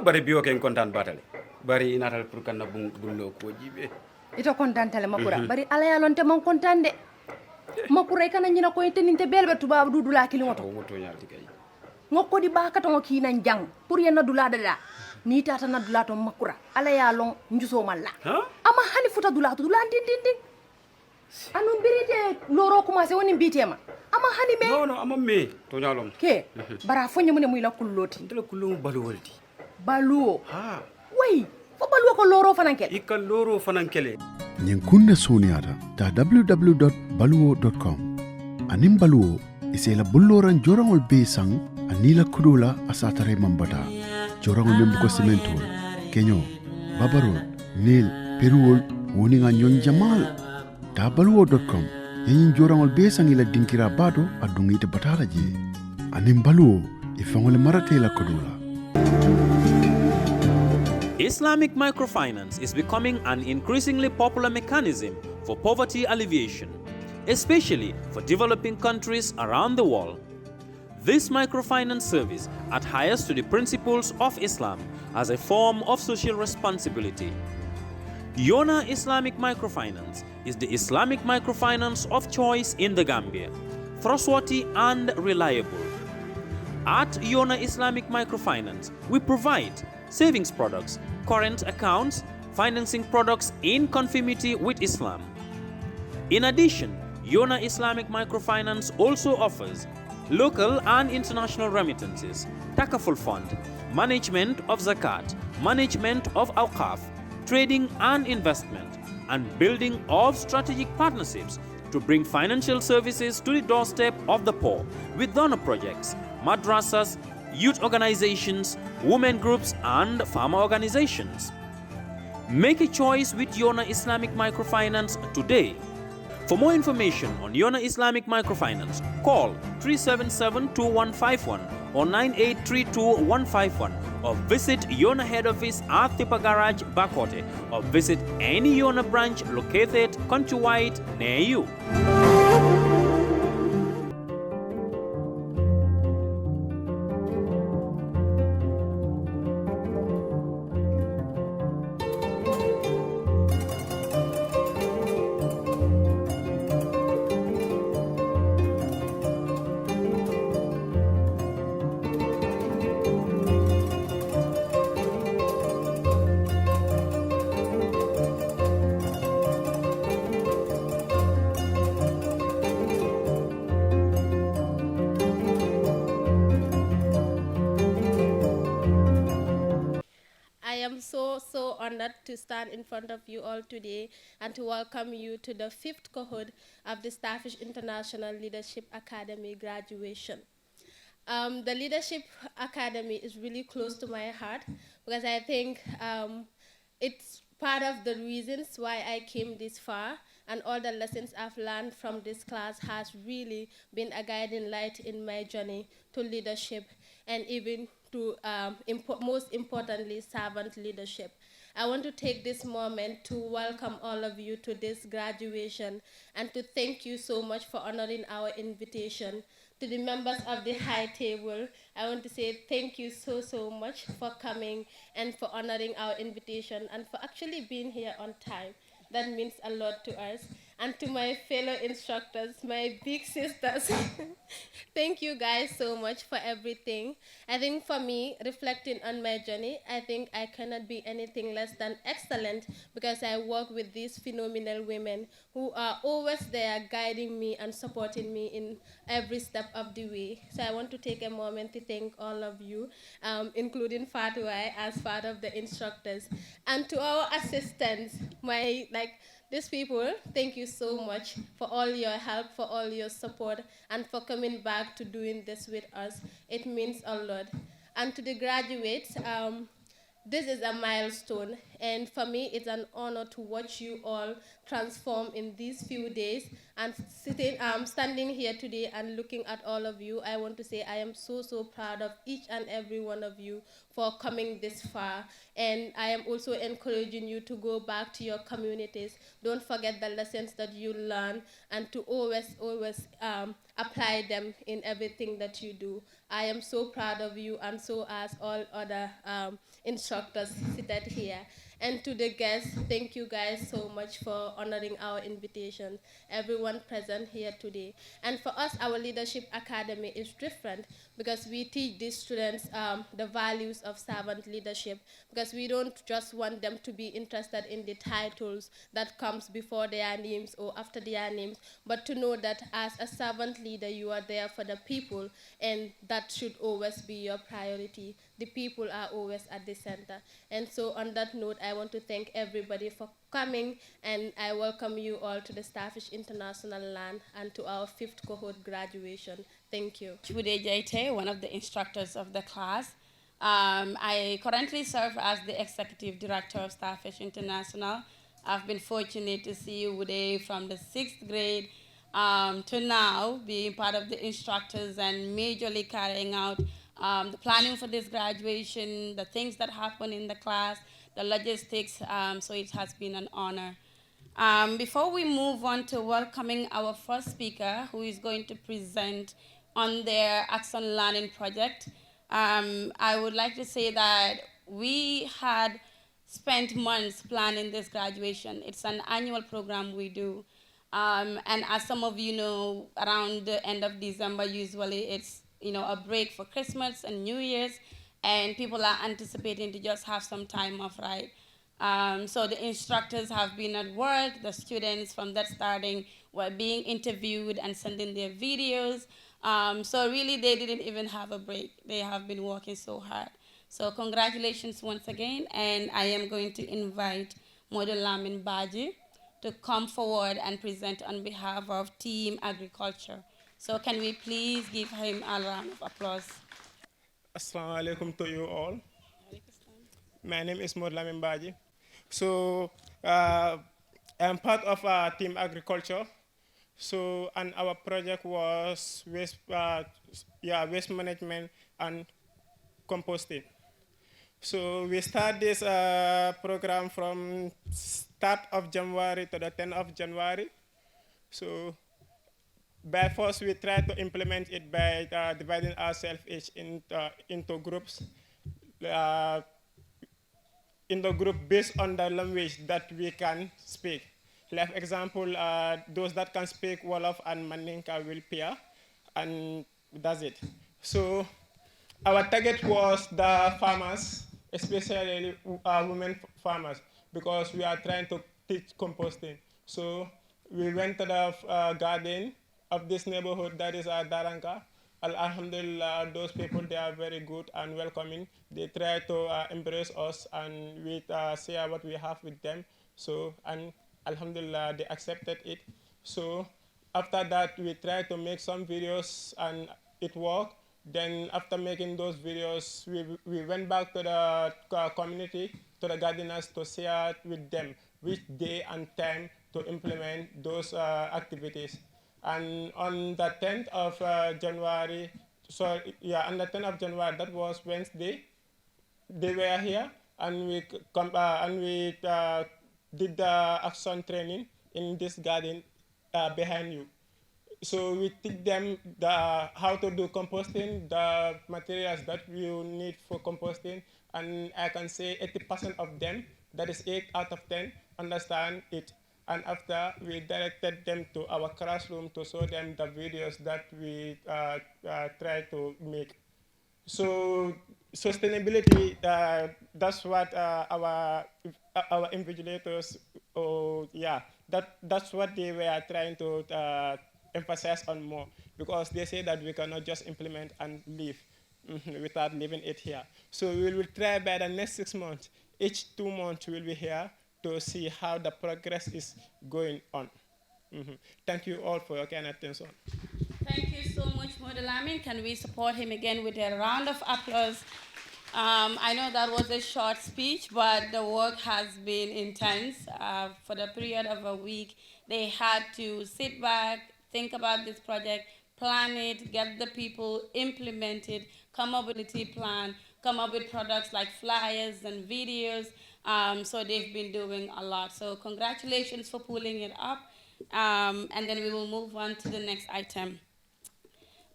bari biyo ken kontan batale bari inatal pour kanna bunno ko jibe ito kontantale makura bari ala ya lonte mon kontande makura kana nyina ko teninte belbe tuba dudula kilimoto moto nyalti kay ngokko di bakato ngoki nan jang pour yena dula dada ni tata na dula to makura ala ya lon njuso malla ama hani futa dula to dula din anu birite loro commencé woni bitema ama hani me non ama me to nyalom ke bara fonye mune muy la kulloti ndela kullu balu woldi balu ha way fo balu ko loro fanankele ikal loro fanankele ñin kunna soniyata ta www.baluwo.com anin baluwo isela bulloran jorangol be sang anila kudula asatare mambata jorangol membu ko cementol kenyo babarol nil peruol woni nga nyon jamal ta baluwo.com yin jorangol be sang ila dinkira bado adungite batala je anin baluwo ifangole marate la kudula. Islamic microfinance is becoming an increasingly popular mechanism for poverty alleviation, especially for developing countries around the world. This microfinance service adheres to the principles of Islam as a form of social responsibility. Yona Islamic Microfinance is the Islamic microfinance of choice in the Gambia, trustworthy and reliable. At Yona Islamic Microfinance, we provide savings products, current accounts, financing products in conformity with Islam. In addition, Yona Islamic Microfinance also offers local and international remittances, takaful fund, management of zakat, management of awqaf, trading and investment, and building of strategic partnerships to bring financial services to the doorstep of the poor with donor projects, madrasas, youth organizations, women groups, and farmer organizations. Make a choice with Yona Islamic Microfinance today. For more information on Yona Islamic Microfinance, call 377-2151 or 9832-151 or visit Yona head office at Tipa Garage, Bakote, or visit any Yona branch located countrywide near you. I am so honored to stand in front of you all today and to welcome you to the 5th cohort of the Starfish International Leadership Academy graduation. The Leadership Academy is really close to my heart because I think it's part of the reasons why I came this far, and all the lessons I've learned from this class has really been a guiding light in my journey to leadership and even to, most importantly, servant leadership. I want to take this moment to welcome all of you to this graduation and to thank you so much for honoring our invitation. To the members of the high table, I want to say thank you so much for coming and for honoring our invitation and for actually being here on time. That means a lot to us. And to my fellow instructors, my big sisters, thank you guys so much for everything. I think for me, reflecting on my journey, I think I cannot be anything less than excellent because I work with these phenomenal women who are always there guiding me and supporting me in every step of the way. So I want to take a moment to thank all of you, including Fatuai as part of the instructors. And to our assistants, these people, thank you so much for all your help, for all your support, and for coming back to doing this with us. It means a lot. And to the graduates, this is a milestone, And for me, it's an honor to watch you all transform in these few days. And standing here today and looking at all of you, I want to say I am so, so proud of each and every one of you for coming this far. And I am also encouraging you to go back to your communities. Don't forget the lessons that you learn and to always, always apply them in everything that you do. I am so proud of you, and so as all other instructors seated here. And to the guests, thank you guys so much for honoring our invitation, everyone present here today. And for us, our Leadership Academy is different because we teach these students the values of servant leadership, because we don't just want them to be interested in the titles that comes before their names or after their names, but to know that as a servant leader, you are there for the people, and that should always be your priority. The people are always at the center. And so on that note, I want to thank everybody for coming, and I welcome you all to the Starfish International Land and to our 5th cohort graduation. Thank you. Chude Jaite, one of the instructors of the class. I currently serve as the Executive Director of Starfish International. I've been fortunate to see Uday from the 6th grade to now, being part of the instructors and majorly carrying out the planning for this graduation, the things that happen in the class, the logistics, so it has been an honor. Before we move on to welcoming our first speaker, who is going to present on their Action Learning project, I would like to say that we had spent months planning this graduation. It's an annual program we do. And as some of you know, around the end of December, usually it's a break for Christmas and New Year's, and people are anticipating to just have some time off, right? So the instructors have been at work, the students from that starting were being interviewed and sending their videos. So really they didn't even have a break. They have been working so hard. So congratulations once again, and I am going to invite Model Lamin Baji to come forward and present on behalf of Team Agriculture. So can we please give him a round of applause? Assalamu alaikum to you all. My name is Modlamin Baji. So I'm part of Team Agriculture. So and our project was waste management and composting. So we start this program from start of January to the 10th of January. So by force, we try to implement it by dividing ourselves into groups. In the group based on the language that we can speak. Like example, those that can speak Wolof and Mandinka will pair, and that's it. So our target was the farmers, especially women farmers, because we are trying to teach composting. So we went to the garden of this neighborhood, that is Daranka. Alhamdulillah, those people, they are very good and welcoming. They try to embrace us, and we share what we have with them. So, and Alhamdulillah, they accepted it. So after that, we tried to make some videos, and it worked. Then after making those videos, we went back to the community, to the gardeners, to share with them which day and time to implement those activities. And on the 10th of January, on the 10th of January, that was Wednesday, they were here, and we did the action training in this garden behind you. So we teach them how to do composting, the materials that you need for composting, and I can say 80% of them, that is 8 out of 10, understand it. And after, we directed them to our classroom to show them the videos that we try to make. So sustainability, that's what our invigilators, that's what they were trying to emphasize on more, because they say that we cannot just implement and leave without leaving it here. So we will try by the next 6 months. Each 2 months we'll be here to see how the progress is going on. Thank you all for your kind attention. Thank you so much, Model Lamin. Can we support him again with a round of applause? I know that was a short speech, but the work has been intense. For the period of a week, they had to sit back, think about this project, plan it, get the people, implement it, come up with a plan, come up with products like flyers and videos. So they've been doing a lot. So congratulations for pulling it up. And then we will move on to the next item.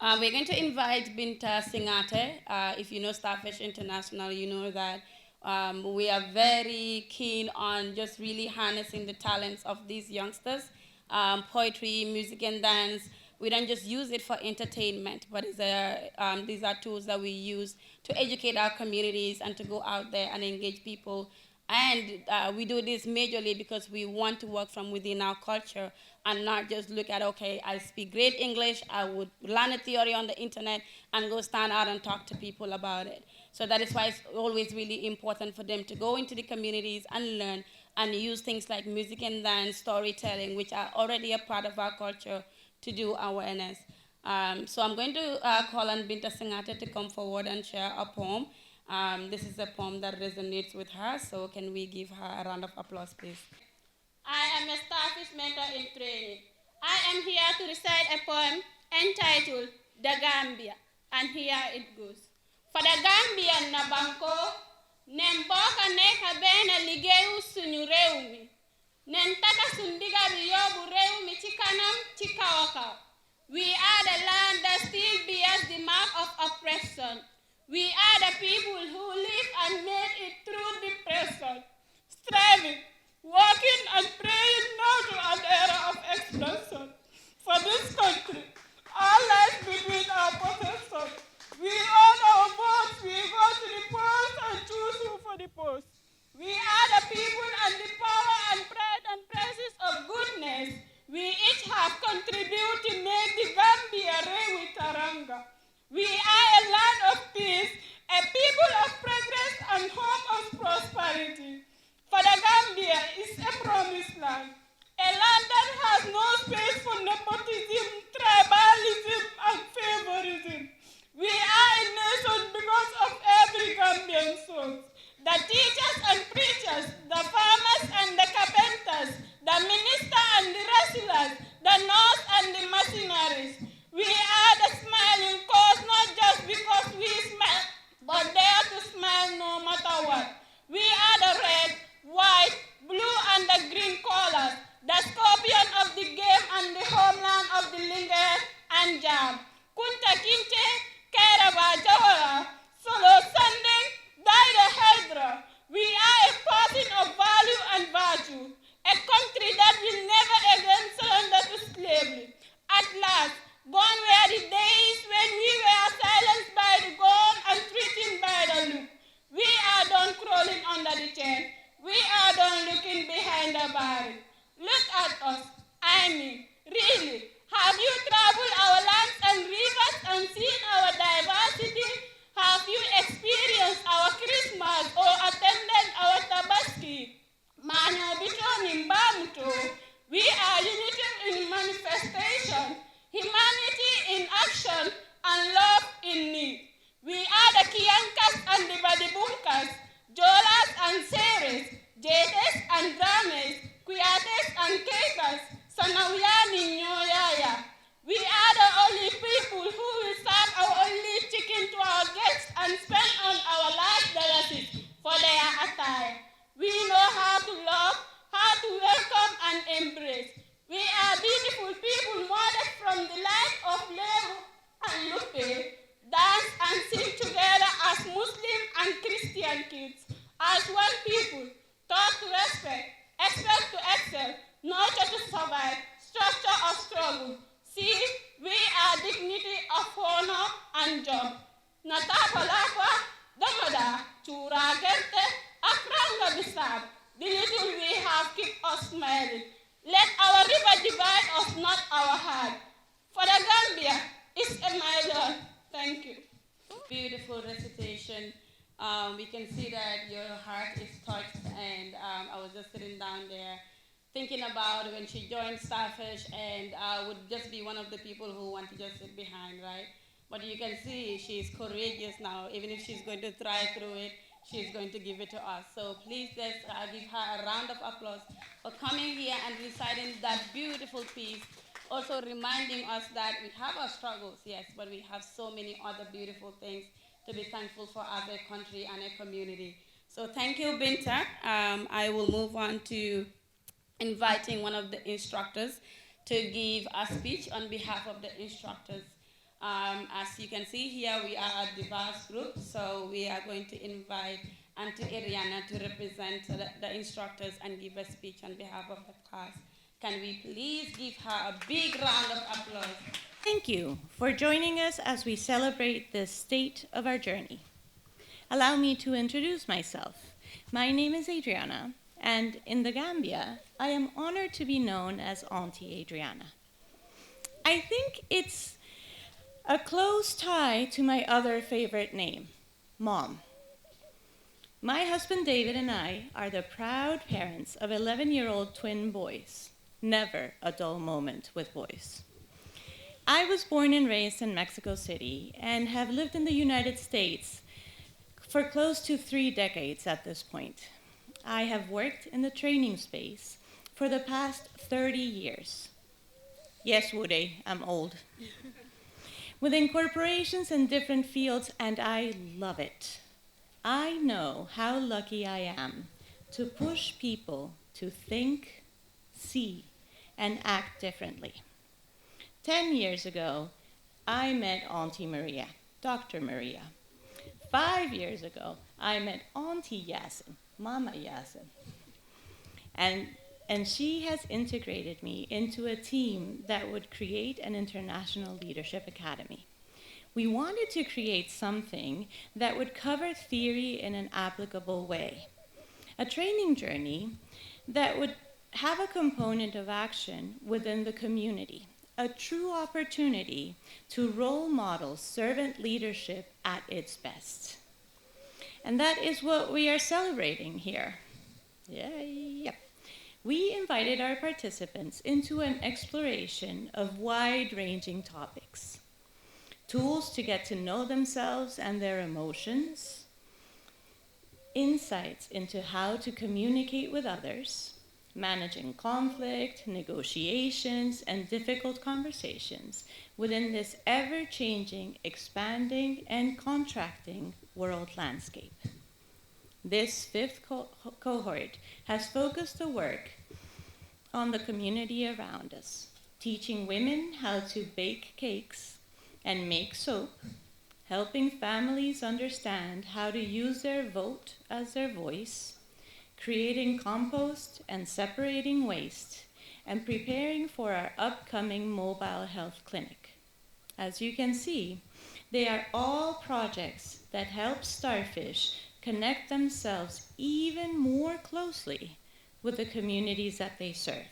We're going to invite Binta Singate. If you know Starfish International, you know that we are very keen on just really harnessing the talents of these youngsters. Poetry, music, and dance. We don't just use it for entertainment, but these are tools that we use to educate our communities and to go out there and engage people. And we do this majorly because we want to work from within our culture and not just look at, okay, I speak great English, I would learn a theory on the internet and go stand out and talk to people about it. So that is why it's always really important for them to go into the communities and learn and use things like music and dance, storytelling, which are already a part of our culture, to do awareness. So I'm going to call on Binta Singate to come forward and share a poem. This is a poem that resonates with her, so can we give her a round of applause, please? I am a Starfish mentor in training. I am here to recite a poem entitled The Gambia, and here it goes. For the Gambian na banko, nem boka neka bena ligeu suñu réew mi. Nen taka sundiga bi yobu réew mi ci kanam ci kaw a kaw. We are the land that still bears the mark of oppression. We are the people who live and made it through depression, striving, working and praying now to an era of expression. For this country, our lives between our possessions. We own our votes, we go to the polls and choose who for the post. We are the people and the power and pride and praises of goodness. We each have contributed to make the Gambia Rewi Taranga. We are a land of peace, a people of progress and home of prosperity. For the Gambia is a promised land, a land that has no space for nepotism, tribalism, and favorism. We are a nation because of every Gambian soul. The teachers and preachers, the farmers and the carpenters, the minister and the wrestlers, the nurse and the mercenaries. We are the smiling cause, not just because we smile, but dare to smile no matter what. We are the red, white, blue, and the green colors, the scorpion of the game and the homeland of the linger and jam. Kunta Kinte, Kairaba Jawara, Solo Sanding, Daida Hydra. We are a person of value and virtue, a country that will never again surrender to slavery. At last, gone were the days when we were silenced by the gun and threatened by the look. We are done crawling under the tent. We are done looking behind the barrel. Look at us. I mean, really, have you traveled our lands and rivers and seen our diversity? Have you experienced our Christmas or attended our Tabaski? Manyo Bitoni Mbamuto. We are unity in manifestation, humanity in action, and love in need. We are the Kiankas and the Badibunkas, Jolas and Seres, Jetes and Drames, Kuyates and Kekas, Sanawiyani Nyoyaya. We are the only people who will serve our only chicken to our guests and spend on our last dollars for their attire. We know how to love, how to welcome and embrace. We are beautiful people modeled from the life of Leru and Lupe, dance and sing together as Muslim and Christian kids, as one people, taught to respect, expect to excel, nurture to survive, structure of struggle. See, we are dignity of honor and job. Natapa lapa, damada, chura gerte, akranga bisab. The little we have keep us smiling. Let our river divide us, not our heart. For the Gambia, it's a milestone. Thank you. Beautiful recitation. We can see that your heart is touched, and I was just sitting down there thinking about when she joined Starfish and would just be one of the people who want to just sit behind, right? But you can see she's courageous now. Even if she's going to try through it, she's going to give it to us. So please let's give her a round of applause for coming here and reciting that beautiful piece. Also reminding us that we have our struggles, yes, but we have so many other beautiful things to be thankful for as a country and a community. So thank you, Binta. I will move on to inviting one of the instructors to give a speech on behalf of the instructors. As you can see here, we are a diverse group, so we are going to invite Auntie Ariana to represent the instructors and give a speech on behalf of the class. Can we please give her a big round of applause? Thank you for joining us as we celebrate the state of our journey. Allow me to introduce myself. My name is Adriana, and in the Gambia, I am honored to be known as Auntie Adriana. I think it's a close tie to my other favorite name, Mom. My husband David and I are the proud parents of 11-year-old twin boys. Never a dull moment with boys. I was born and raised in Mexico City and have lived in the United States for close to 3 decades at this point. I have worked in the training space for the past 30 years. Yes, Woody, I'm old. Within corporations in different fields, and I love it. I know how lucky I am to push people to think, see, and act differently. 10 years ago, I met Auntie Maria, Dr. Maria. 5 years ago, I met Auntie Yasin, Mama Yasin. And she has integrated me into a team that would create an international leadership academy. We wanted to create something that would cover theory in an applicable way. A training journey that would have a component of action within the community, a true opportunity to role model servant leadership at its best. And that is what we are celebrating here. Yeah. We invited our participants into an exploration of wide-ranging topics. Tools to get to know themselves and their emotions, insights into how to communicate with others, managing conflict, negotiations, and difficult conversations within this ever-changing, expanding, and contracting world landscape. This fifth cohort has focused the work on the community around us, teaching women how to bake cakes and make soap, helping families understand how to use their vote as their voice, creating compost and separating waste, and preparing for our upcoming mobile health clinic. As you can see, they are all projects that help Starfish connect themselves even more closely with the communities that they serve.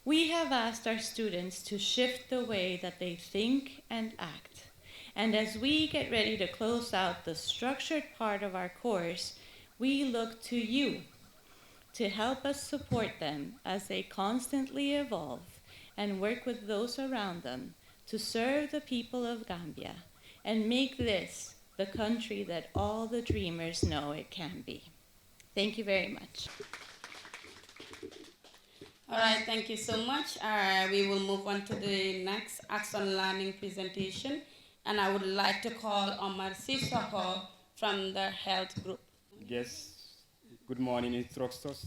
We have asked our students to shift the way that they think and act. And as we get ready to close out the structured part of our course, we look to you to help us support them as they constantly evolve and work with those around them to serve the people of Gambia and make this the country that all the dreamers know it can be. Thank you very much. All right, thank you so much. We will move on to the next Action Learning presentation, and I would like to call Omar Sissoko from the health group. Yes, good morning, instructors,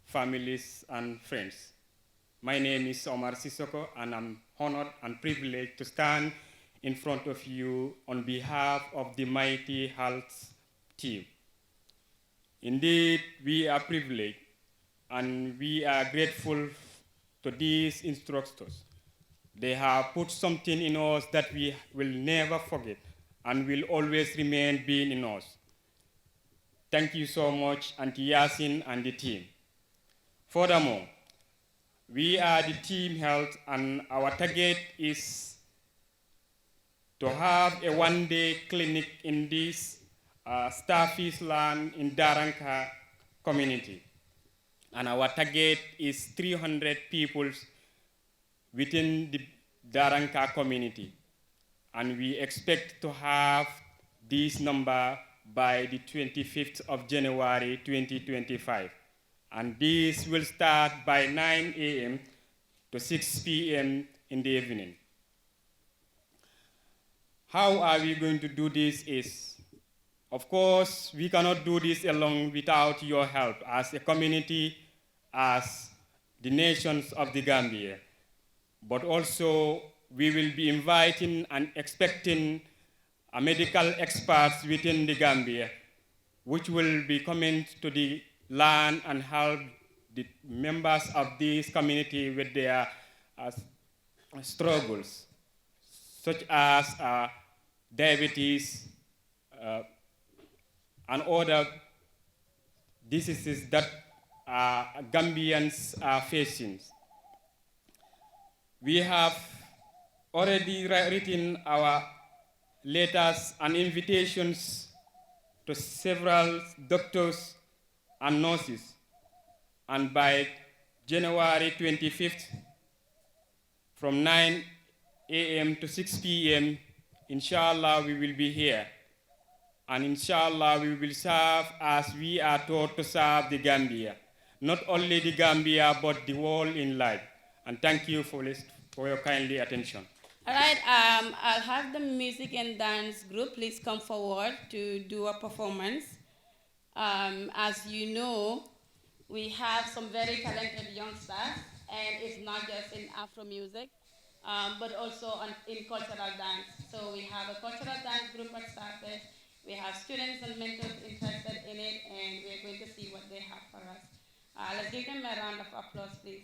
families, and friends. My name is Omar Sissoko, and I'm honored and privileged to stand in front of you on behalf of the mighty health team. Indeed, we are privileged and we are grateful to these instructors. They have put something in us that we will never forget and will always remain being in us. Thank you so much, Auntie Yasin and the team. Furthermore, we are the team health, and our target is to have a one-day clinic in this Starfish land in Daranka community. And our target is 300 people within the Daranka community. and we expect to have this number by the 25th of January 2025. And this will start by 9 a.m. to 6 p.m. in the evening. How are we going to do this is, of course, we cannot do this alone without your help as a community, as the nations of the Gambia. But also, we will be inviting and expecting medical experts within the Gambia, which will be coming to the land and help the members of this community with their struggles, such as diabetes and other diseases that Gambians are facing. We have already written our letters and invitations to several doctors and nurses. And by January 25th, from 9 a.m. to 6 p.m., inshallah, we will be here. And inshallah, we will serve as we are taught to serve the Gambia. Not only the Gambia, but the world in life. And thank you for your kindly attention. All right, I'll have the music and dance group please come forward to do a performance. As you know, we have some very talented youngsters, and it's not just in Afro music, but also in cultural dance. So we have a cultural dance group at Starfish. We have students and mentors interested in it, and we're going to see what they have for us. Let's give them a round of applause, please.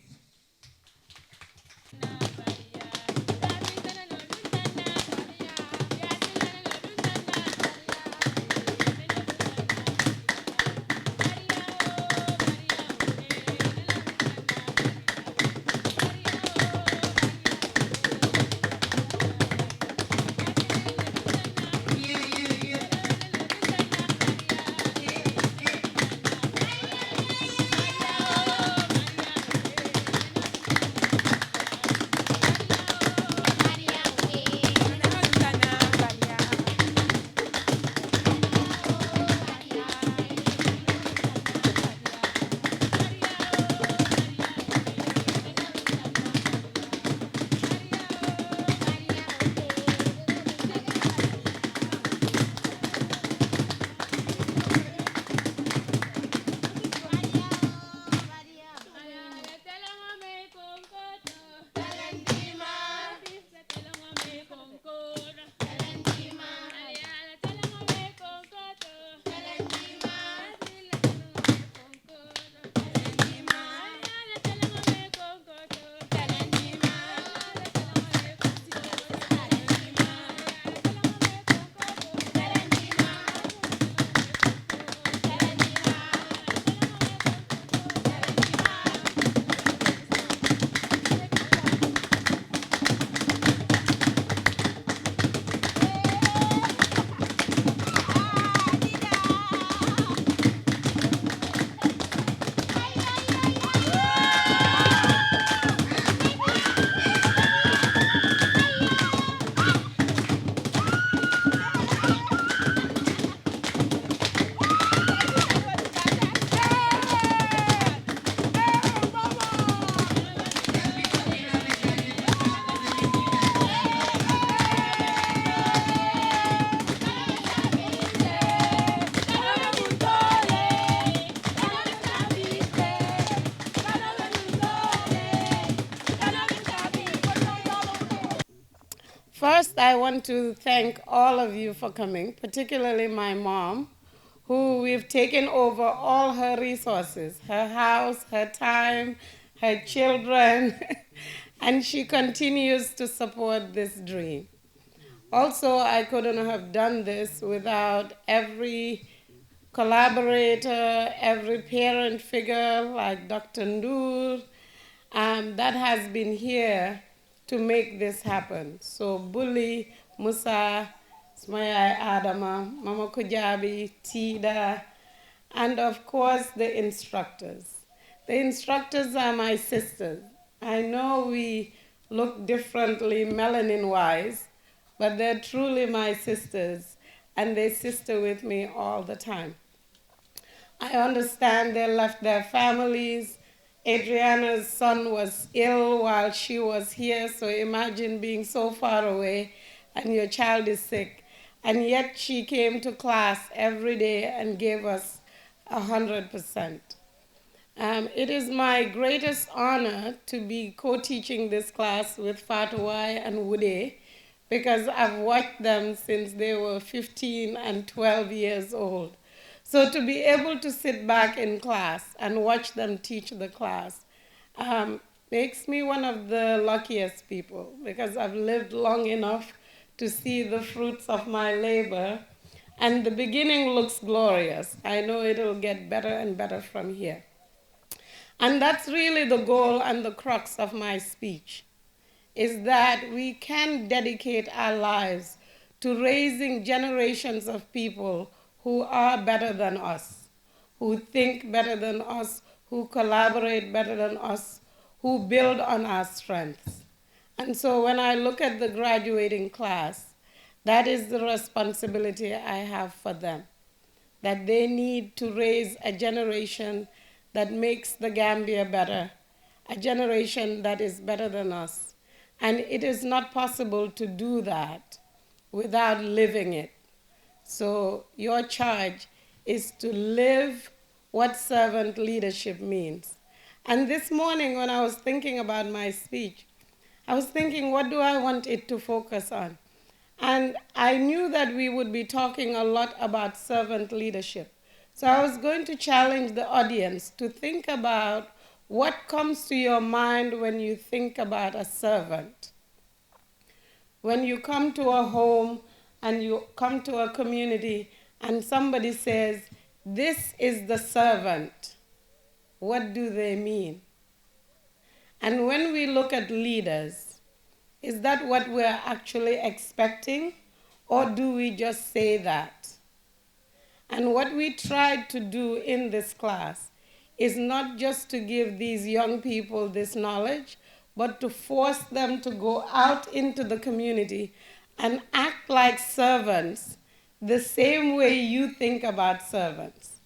First, I want to thank all of you for coming, particularly my mom, who we've taken over all her resources, her house, her time, her children, and she continues to support this dream. Also, I couldn't have done this without every collaborator, every parent figure like Dr. Ndur, that has been here to make this happen. So Bully, Musa, Smaya Adama, Mama Kujabi, Tida, and of course the instructors. The instructors are my sisters. I know we look differently melanin-wise, but they're truly my sisters, and they sister with me all the time. I understand they left their families. Adriana's son was ill while she was here, so imagine being so far away and your child is sick. And yet she came to class every day and gave us 100%. It is my greatest honor to be co-teaching this class with Fatawai and Wude, because I've watched them since they were 15 and 12 years old. So to be able to sit back in class and watch them teach the class makes me one of the luckiest people, because I've lived long enough to see the fruits of my labor, and the beginning looks glorious. I know it'll get better and better from here. And that's really the goal and the crux of my speech, is that we can dedicate our lives to raising generations of people who are better than us, who think better than us, who collaborate better than us, who build on our strengths. And so when I look at the graduating class, that is the responsibility I have for them, that they need to raise a generation that makes the Gambia better, a generation that is better than us. And it is not possible to do that without living it. So your charge is to live what servant leadership means. And this morning when I was thinking about my speech, I was thinking, what do I want it to focus on? And I knew that we would be talking a lot about servant leadership. So I was going to challenge the audience to think about what comes to your mind when you think about a servant. When you come to a home and you come to a community and somebody says, this is the servant, what do they mean? And when we look at leaders, is that what we're actually expecting, or do we just say that? And what we tried to do in this class is not just to give these young people this knowledge, but to force them to go out into the community and act like servants the same way you think about servants.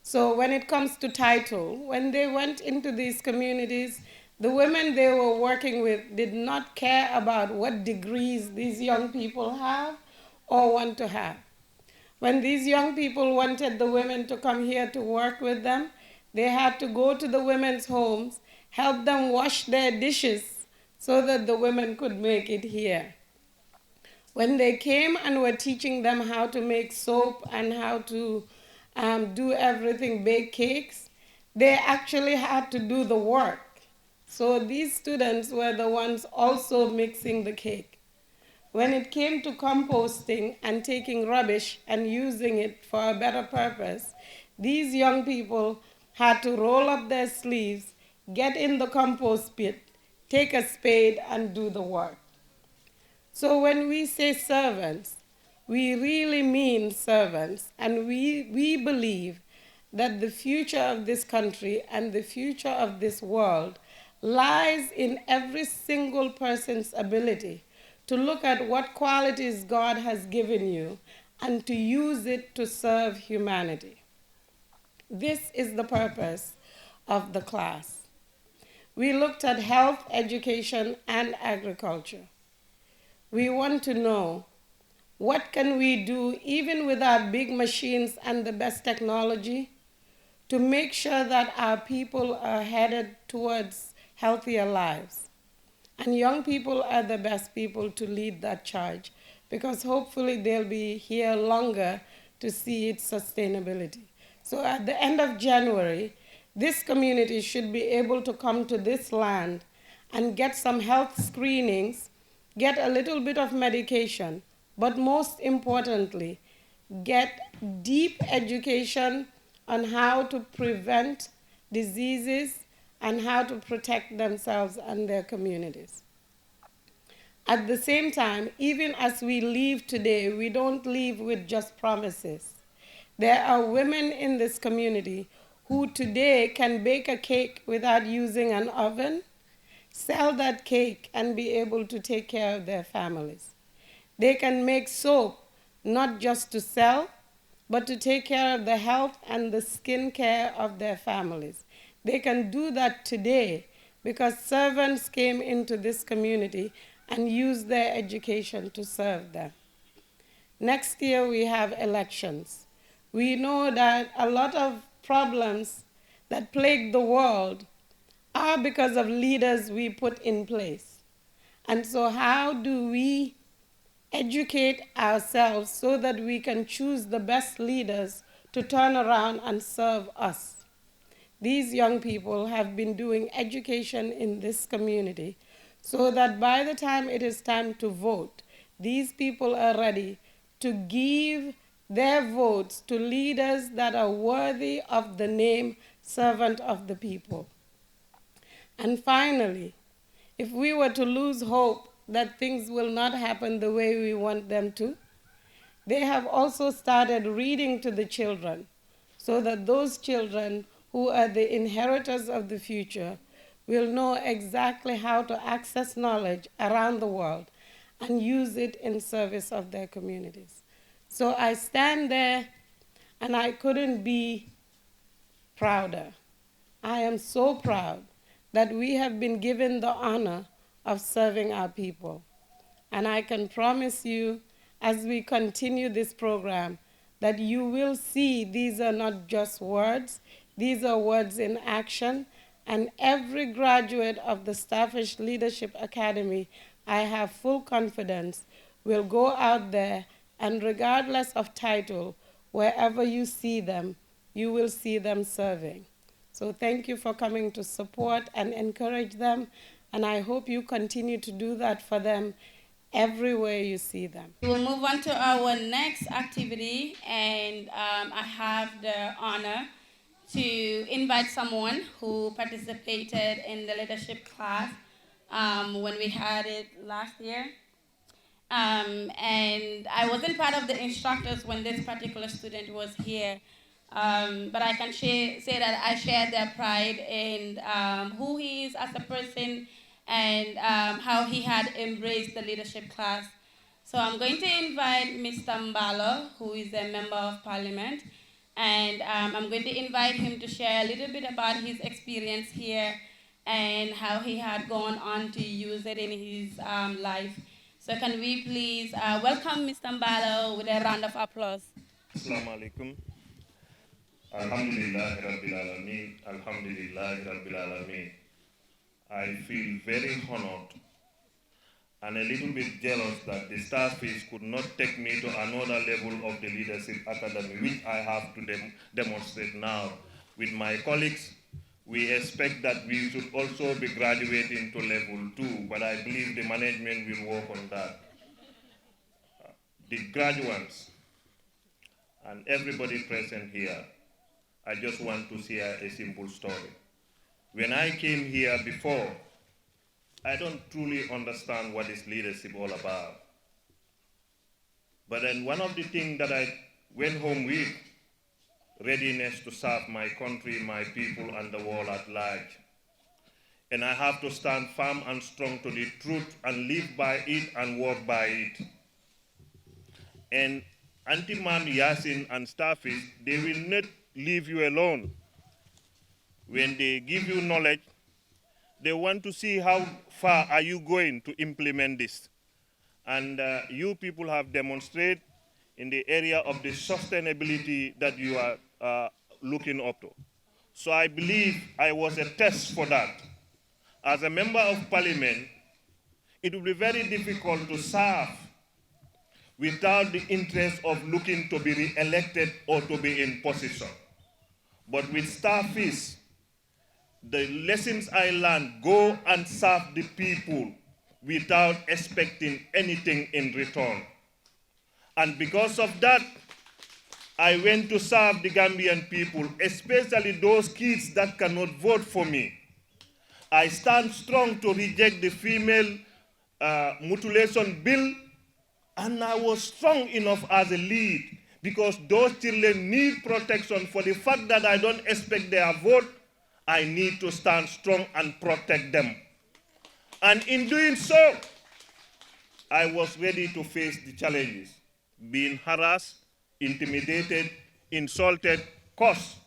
So when it comes to title, when they went into these communities, the women they were working with did not care about what degrees these young people have or want to have. When these young people wanted the women to come here to work with them, they had to go to the women's homes, help them wash their dishes so that the women could make it here. When they came and were teaching them how to make soap and how to do everything, bake cakes, they actually had to do the work. So these students were the ones also mixing the cake. When it came to composting and taking rubbish and using it for a better purpose, these young people had to roll up their sleeves, get in the compost pit, take a spade and do the work. So when we say servants, we really mean servants, and we believe that the future of this country and the future of this world lies in every single person's ability to look at what qualities God has given you and to use it to serve humanity. This is the purpose of the class. We looked at health, education, and agriculture. We want to know, what can we do, even with our big machines and the best technology, to make sure that our people are headed towards healthier lives? And young people are the best people to lead that charge, because hopefully they'll be here longer to see its sustainability. So at the end of January, this community should be able to come to this land and get some health screenings, get a little bit of medication, but most importantly, get deep education on how to prevent diseases and how to protect themselves and their communities. At the same time, even as we leave today, we don't leave with just promises. There are women in this community who today can bake a cake without using an oven, sell that cake, and be able to take care of their families. They can make soap, not just to sell, but to take care of the health and the skin care of their families. They can do that today because servants came into this community and used their education to serve them. Next year we have elections. We know that a lot of problems that plague the world are because of leaders we put in place. And so how do we educate ourselves so that we can choose the best leaders to turn around and serve us? These young people have been doing education in this community so that by the time it is time to vote, these people are ready to give their votes to leaders that are worthy of the name servant of the people. And finally, if we were to lose hope that things will not happen the way we want them to, they have also started reading to the children so that those children who are the inheritors of the future will know exactly how to access knowledge around the world and use it in service of their communities. So I stand there and I couldn't be prouder. I am so proud that we have been given the honor of serving our people. And I can promise you, as we continue this program, that you will see these are not just words, these are words in action, and every graduate of the Starfish Leadership Academy, I have full confidence, will go out there and regardless of title, wherever you see them, you will see them serving. So thank you for coming to support and encourage them, and I hope you continue to do that for them everywhere you see them. We will move on to our next activity, and I have the honor to invite someone who participated in the leadership class when we had it last year. And I wasn't part of the instructors when this particular student was here, but I can say that I share their pride in who he is as a person and how he had embraced the leadership class. So I'm going to invite Mr. Mbalo, who is a member of parliament, and I'm going to invite him to share a little bit about his experience here and how he had gone on to use it in his life. So can we please welcome Mr. Mbalo with a round of applause. Assalamu alaikum. Alhamdulillah Rabbil Alameen. Alhamdulillah Rabbil Alameen. I feel very honored and a little bit jealous that the Starfish could not take me to another level of the Leadership Academy, which I have to demonstrate now. With my colleagues, we expect that we should also be graduating to level 2, but I believe the management will work on that. The graduates and everybody present here, I just want to share a simple story. When I came here before, I don't truly understand what is leadership all about. But then one of the things that I went home with, readiness to serve my country, my people, and the world at large. And I have to stand firm and strong to the truth and live by it and work by it. And Anti-Man, Yasin, and Starfish, they will not leave you alone. When they give you knowledge, they want to see how far are you going to implement this. And you people have demonstrated in the area of the sustainability that you are looking up to. So I believe I was a test for that. As a member of parliament, it will be very difficult to serve without the interest of looking to be re-elected or to be in position. But with Starfish, the lessons I learned, go and serve the people without expecting anything in return. And because of that, I went to serve the Gambian people, especially those kids that cannot vote for me. I stand strong to reject the female mutilation bill, and I was strong enough as a lead because those children need protection. For the fact that I don't expect their vote, I need to stand strong and protect them. And in doing so, I was ready to face the challenges, being harassed, intimidated, insulted, cursed.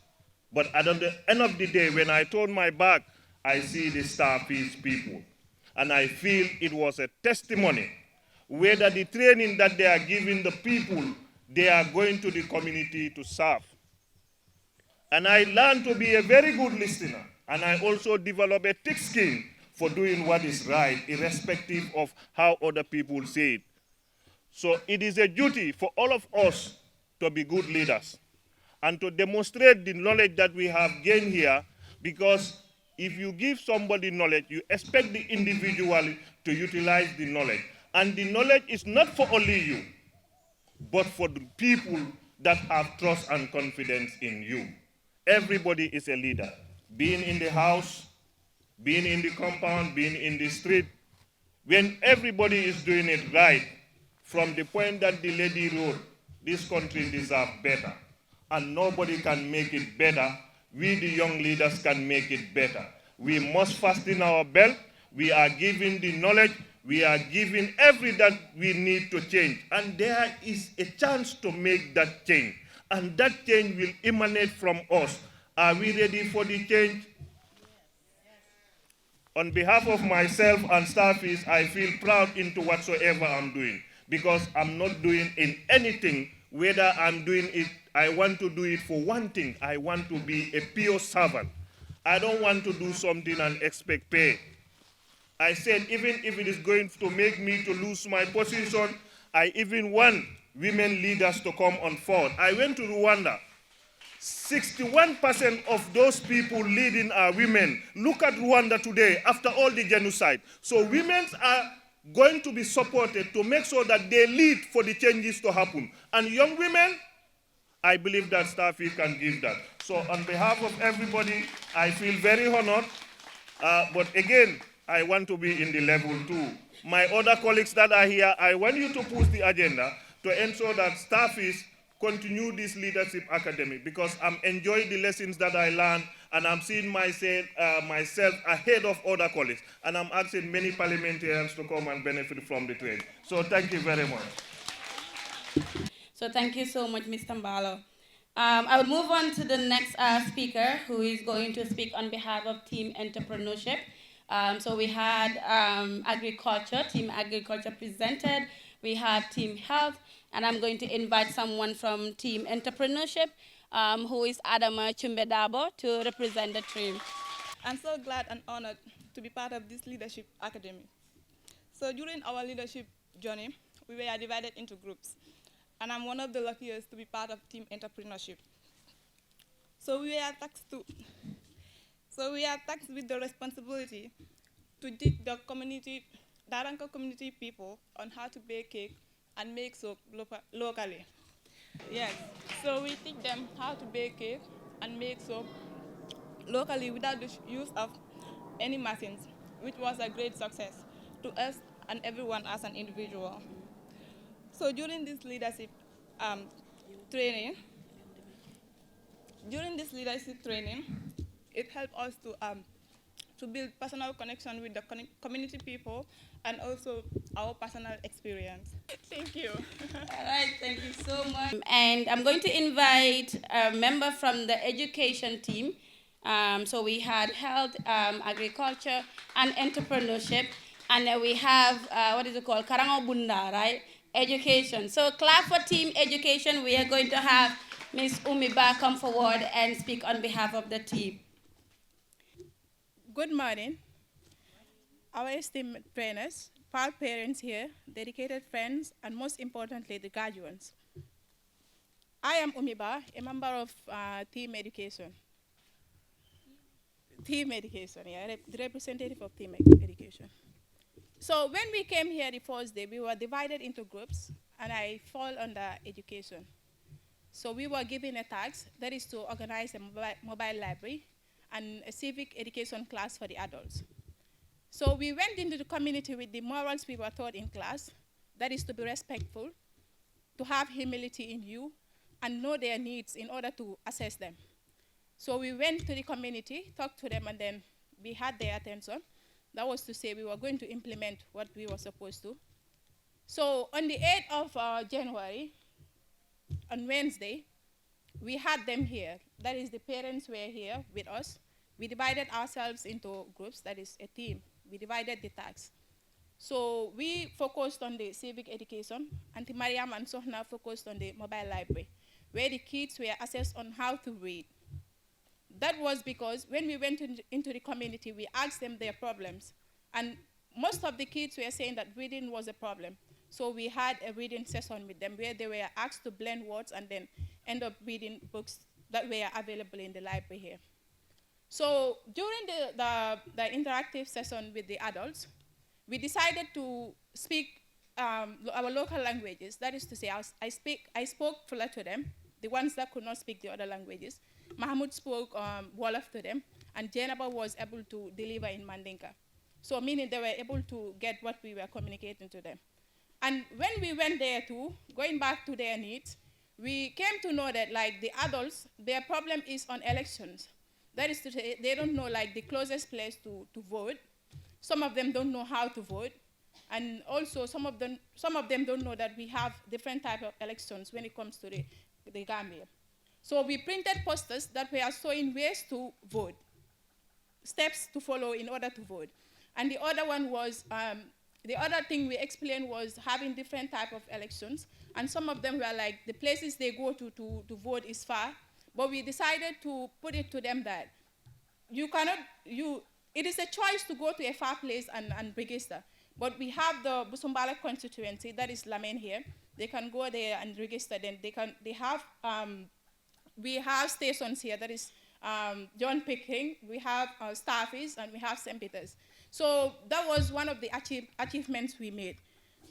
But at the end of the day, when I turn my back, I see the Starfish people. And I feel it was a testimony whether the training that they are giving the people, they are going to the community to serve. And I learned to be a very good listener. And I also developed a thick skin for doing what is right, irrespective of how other people say it. So it is a duty for all of us to be good leaders and to demonstrate the knowledge that we have gained here, because if you give somebody knowledge, you expect the individual to utilize the knowledge. And the knowledge is not for only you, but for the people that have trust and confidence in you. Everybody is a leader. Being in the house, being in the compound, being in the street, when everybody is doing it right, from the point that the lady wrote, this country deserves better. And nobody can make it better. We, the young leaders, can make it better. We must fasten our belt. We are giving the knowledge. We are giving every that we need to change. And there is a chance to make that change. And that change will emanate from us. Are we ready for the change? On behalf of myself and Starfish, I feel proud into whatsoever I'm doing, because I'm not doing in anything, whether I'm doing it, I want to do it for one thing. I want to be a pure servant. I don't want to do something and expect pay. I said, even if it is going to make me to lose my position, I even want women leaders to come on board. I went to Rwanda. 61% of those people leading are women. Look at Rwanda today after all the genocide. So women are going to be supported to make sure that they lead for the changes to happen. And young women, I believe that Starfish can give that. So on behalf of everybody, I feel very honored. But again, I want to be in the level 2. My other colleagues that are here, I want you to push the agenda to ensure that Starfish continue this leadership academy, because I'm enjoying the lessons that I learned, and I'm seeing myself ahead of other colleagues. And I'm asking many parliamentarians to come and benefit from the training. So thank you very much. So thank you so much, Mr. Mbalo. I will move on to the next speaker, who is going to speak on behalf of Team Entrepreneurship. So we had agriculture, Team Agriculture presented. We had Team Health, and I'm going to invite someone from Team Entrepreneurship, who is Adama Chumbedabo, to represent the team. I'm so glad and honored to be part of this leadership academy. So during our leadership journey, we were divided into groups, and I'm one of the luckiest to be part of Team Entrepreneurship. So we are tasked with the responsibility to teach the community, Daranka community people, on how to bake cake and make soap locally. Yes, so we teach them how to bake cake and make soap locally without the use of any machines, which was a great success to us and everyone as an individual. So during this leadership training, it helped us to build personal connection with the community people and also our personal experience. Thank you. All right, thank you so much. And I'm going to invite a member from the education team. So we had health, agriculture, and entrepreneurship. And then we have, what is it called? Karango Bunda, right? Education. So clap for team education. We are going to have Ms. Umiba come forward and speak on behalf of the team. Good morning. Our esteemed trainers, proud parents here, dedicated friends, and most importantly, the graduates. I am Umiba, a member of Team Education. Team Education, yeah, the representative of Team Education. So when we came here the first day, we were divided into groups, and I fall under education. So we were given a task, that is to organize a mobile library and a civic education class for the adults. So we went into the community with the morals we were taught in class, that is to be respectful, to have humility in you, and know their needs in order to assess them. So we went to the community, talked to them, and then we had their attention. That was to say we were going to implement what we were supposed to. So on the 8th of January, on Wednesday, we had them here. That is, the parents were here with us. We divided ourselves into groups, that is a team. We divided the tasks. So we focused on the civic education. Auntie Mariam and Sohna focused on the mobile library, where the kids were assessed on how to read. That was because when we went into the community, we asked them their problems. And most of the kids were saying that reading was a problem. So we had a reading session with them where they were asked to blend words and then end up reading books that were available in the library here. So during the interactive session with the adults, we decided to speak our local languages. That is to say, I spoke Fula to them, the ones that could not speak the other languages. Mahmoud spoke Wolof to them, and Jenaba was able to deliver in Mandinka. So meaning they were able to get what we were communicating to them. And when we went there too, going back to their needs, we came to know that like the adults, their problem is on elections. That is to say, they don't know like the closest place to vote. Some of them don't know how to vote. And also some of them don't know that we have different type of elections when it comes to the Gambia. So we printed posters that were showing ways to vote, steps to follow in order to vote. And the other one was, the other thing we explained was having different type of elections. And some of them were like, the places they go to vote is far. But we decided to put it to them that it is a choice to go to a far place and register. But we have the Busumbala constituency, that is Lamen here. They can go there and register. Then we have stations here, that is John Picking, we have Starfish, and we have St. Peter's. So that was one of the achievements we made.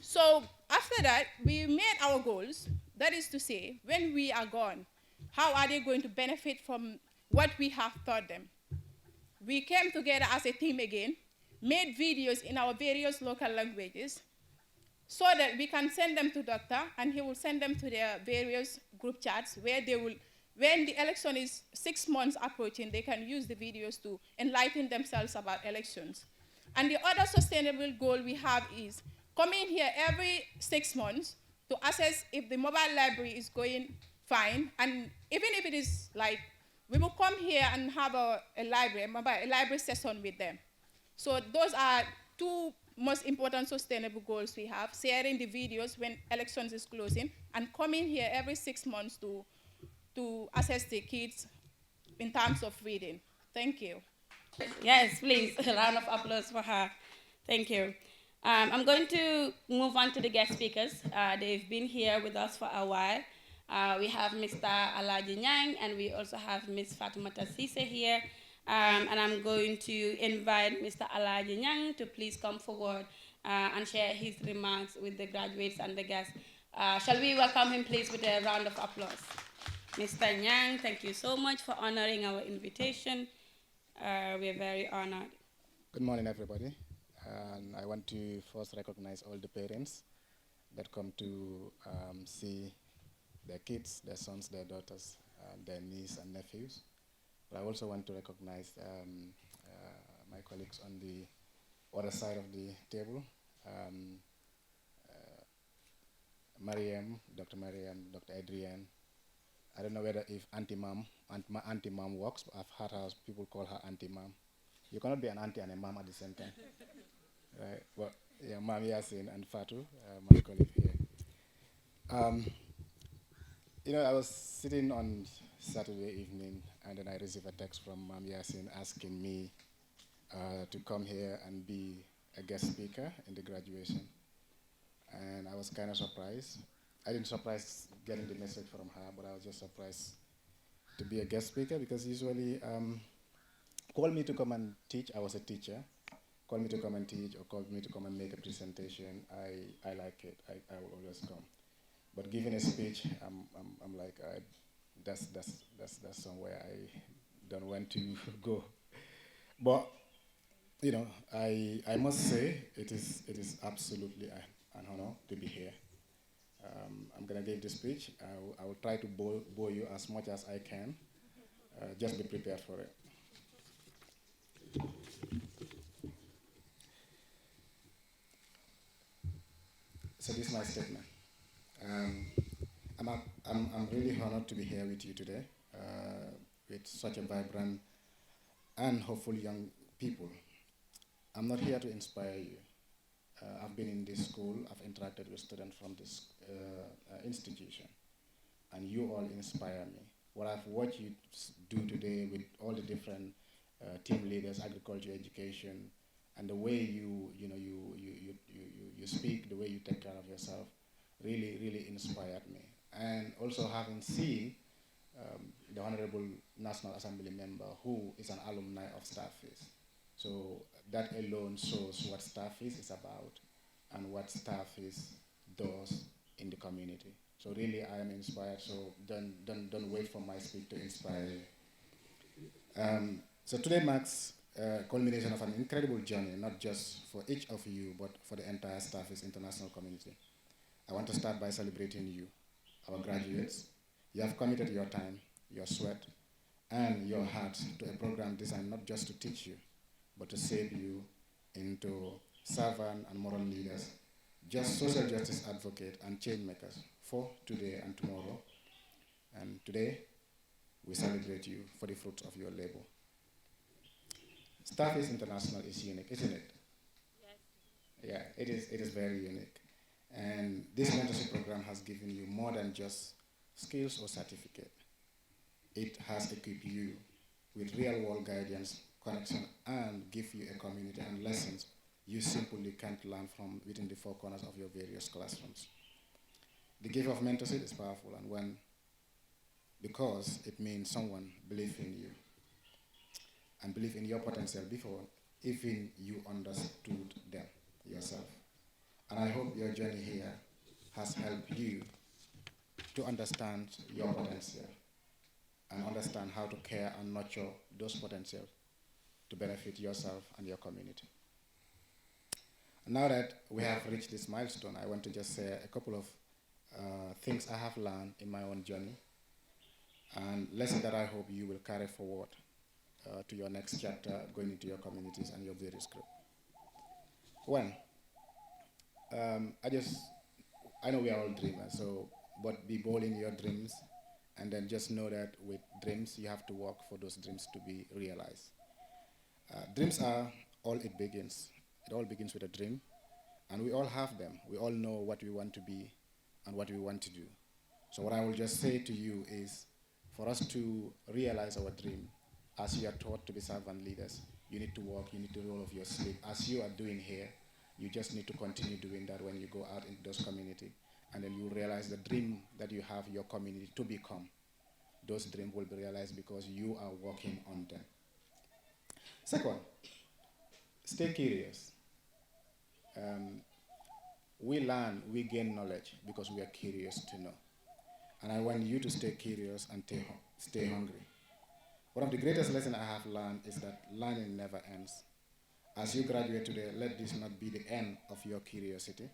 So after that, we made our goals. That is to say, when we are gone, how are they going to benefit from what we have taught them? We came together as a team again, made videos in our various local languages, so that we can send them to doctor, and he will send them to their various group chats where they will, when the election is 6 months approaching, they can use the videos to enlighten themselves about elections. And the other sustainable goal we have is coming here every 6 months to assess if the mobile library is going fine. And even if it is like, we will come here and have a library session with them. So those are two most important sustainable goals we have: sharing the videos when elections is closing, and coming here every 6 months to assess the kids in terms of reading. Thank you. Yes, please, a round of applause for her. Thank you. I'm going to move on to the guest speakers. They've been here with us for a while. We have Mr. Alaji Nyang, and we also have Ms. Fatimata Sise here. And I'm going to invite Mr. Alaji Nyang to please come forward and share his remarks with the graduates and the guests. Shall we welcome him, please, with a round of applause? Mr. Nyang, thank you so much for honoring our invitation. We're very honored. Good morning, everybody. And I want to first recognize all the parents that come to see their kids, their sons, their daughters, their nieces and nephews. But I also want to recognize my colleagues on the other side of the table. Mariam, Dr. Adrienne. I don't know whether if Auntie Mom works, but I've heard how people call her Auntie Mom. You cannot be an auntie and a mom at the same time. Right? Well, yeah, Mom Yasin and Fatu, my colleague here. You know, I was sitting on Saturday evening, and then I received a text from Mom Yasin asking me to come here and be a guest speaker in the graduation. And I was kind of surprised. I didn't surprise getting the message from her, but I was just surprised to be a guest speaker, because usually call me to come and teach. I was a teacher. Call me to come and teach, or call me to come and make a presentation. I like it. I will always come. But giving a speech, I'm like, that's somewhere I don't want to go. But you know, I must say it is absolutely an honor to be here. I'm gonna give the speech. I will try to bore you as much as I can. Just be prepared for it. So this is my statement. Um, I'm really honored to be here with you today, with such a vibrant and hopeful young people. I'm not here to inspire you. I've been in this school, I've interacted with students from this institution, and you all inspire me. What I've watched you do today with all the different team leaders, agriculture, education, and the way you speak, the way you take care of yourself, really inspired me. And also having seen the Honorable National Assembly member who is an alumni of Starfish. So that alone shows what Starfish is about and what Starfish does in the community. So really I am inspired, so don't wait for my speech to inspire you. So today marks a culmination of an incredible journey, not just for each of you, but for the entire Starfish international community. I want to start by celebrating you, our graduates. You have committed your time, your sweat, and your heart to a program designed not just to teach you, but to shape you into servant and moral leaders, just social justice advocate and change makers for today and tomorrow. And today, we celebrate you for the fruits of your labor. Starfish International is unique, isn't it? Yes. Yeah, it is very unique. And this mentorship program has given you more than just skills or certificate. It has equipped you with real-world guidance, connection, and give you a community and lessons you simply can't learn from within the four corners of your various classrooms. The gift of mentorship is powerful, and because it means someone believes in you and believe in your potential before even you understood them yourself. And I hope your journey here has helped you to understand your potential and understand how to care and nurture those potentials to benefit yourself and your community. Now that we have reached this milestone, I want to just say a couple of things I have learned in my own journey and lessons that I hope you will carry forward to your next chapter going into your communities and your various groups. One, I know we are all dreamers, but be bold in your dreams, and then just know that with dreams, you have to work for those dreams to be realized. Dreams are all it begins. It all begins with a dream, and we all have them. We all know what we want to be and what we want to do. So what I will just say to you is, for us to realize our dream, as you are taught to be servant leaders, you need to work, you need to roll off your sleeve. As you are doing here, you just need to continue doing that when you go out into those communities. And then you realize the dream that you have your community to become. Those dreams will be realized because you are working on them. Second, stay curious. We learn, we gain knowledge because we are curious to know. And I want you to stay curious and stay hungry. One of the greatest lessons I have learned is that learning never ends. As you graduate today, let this not be the end of your curiosity.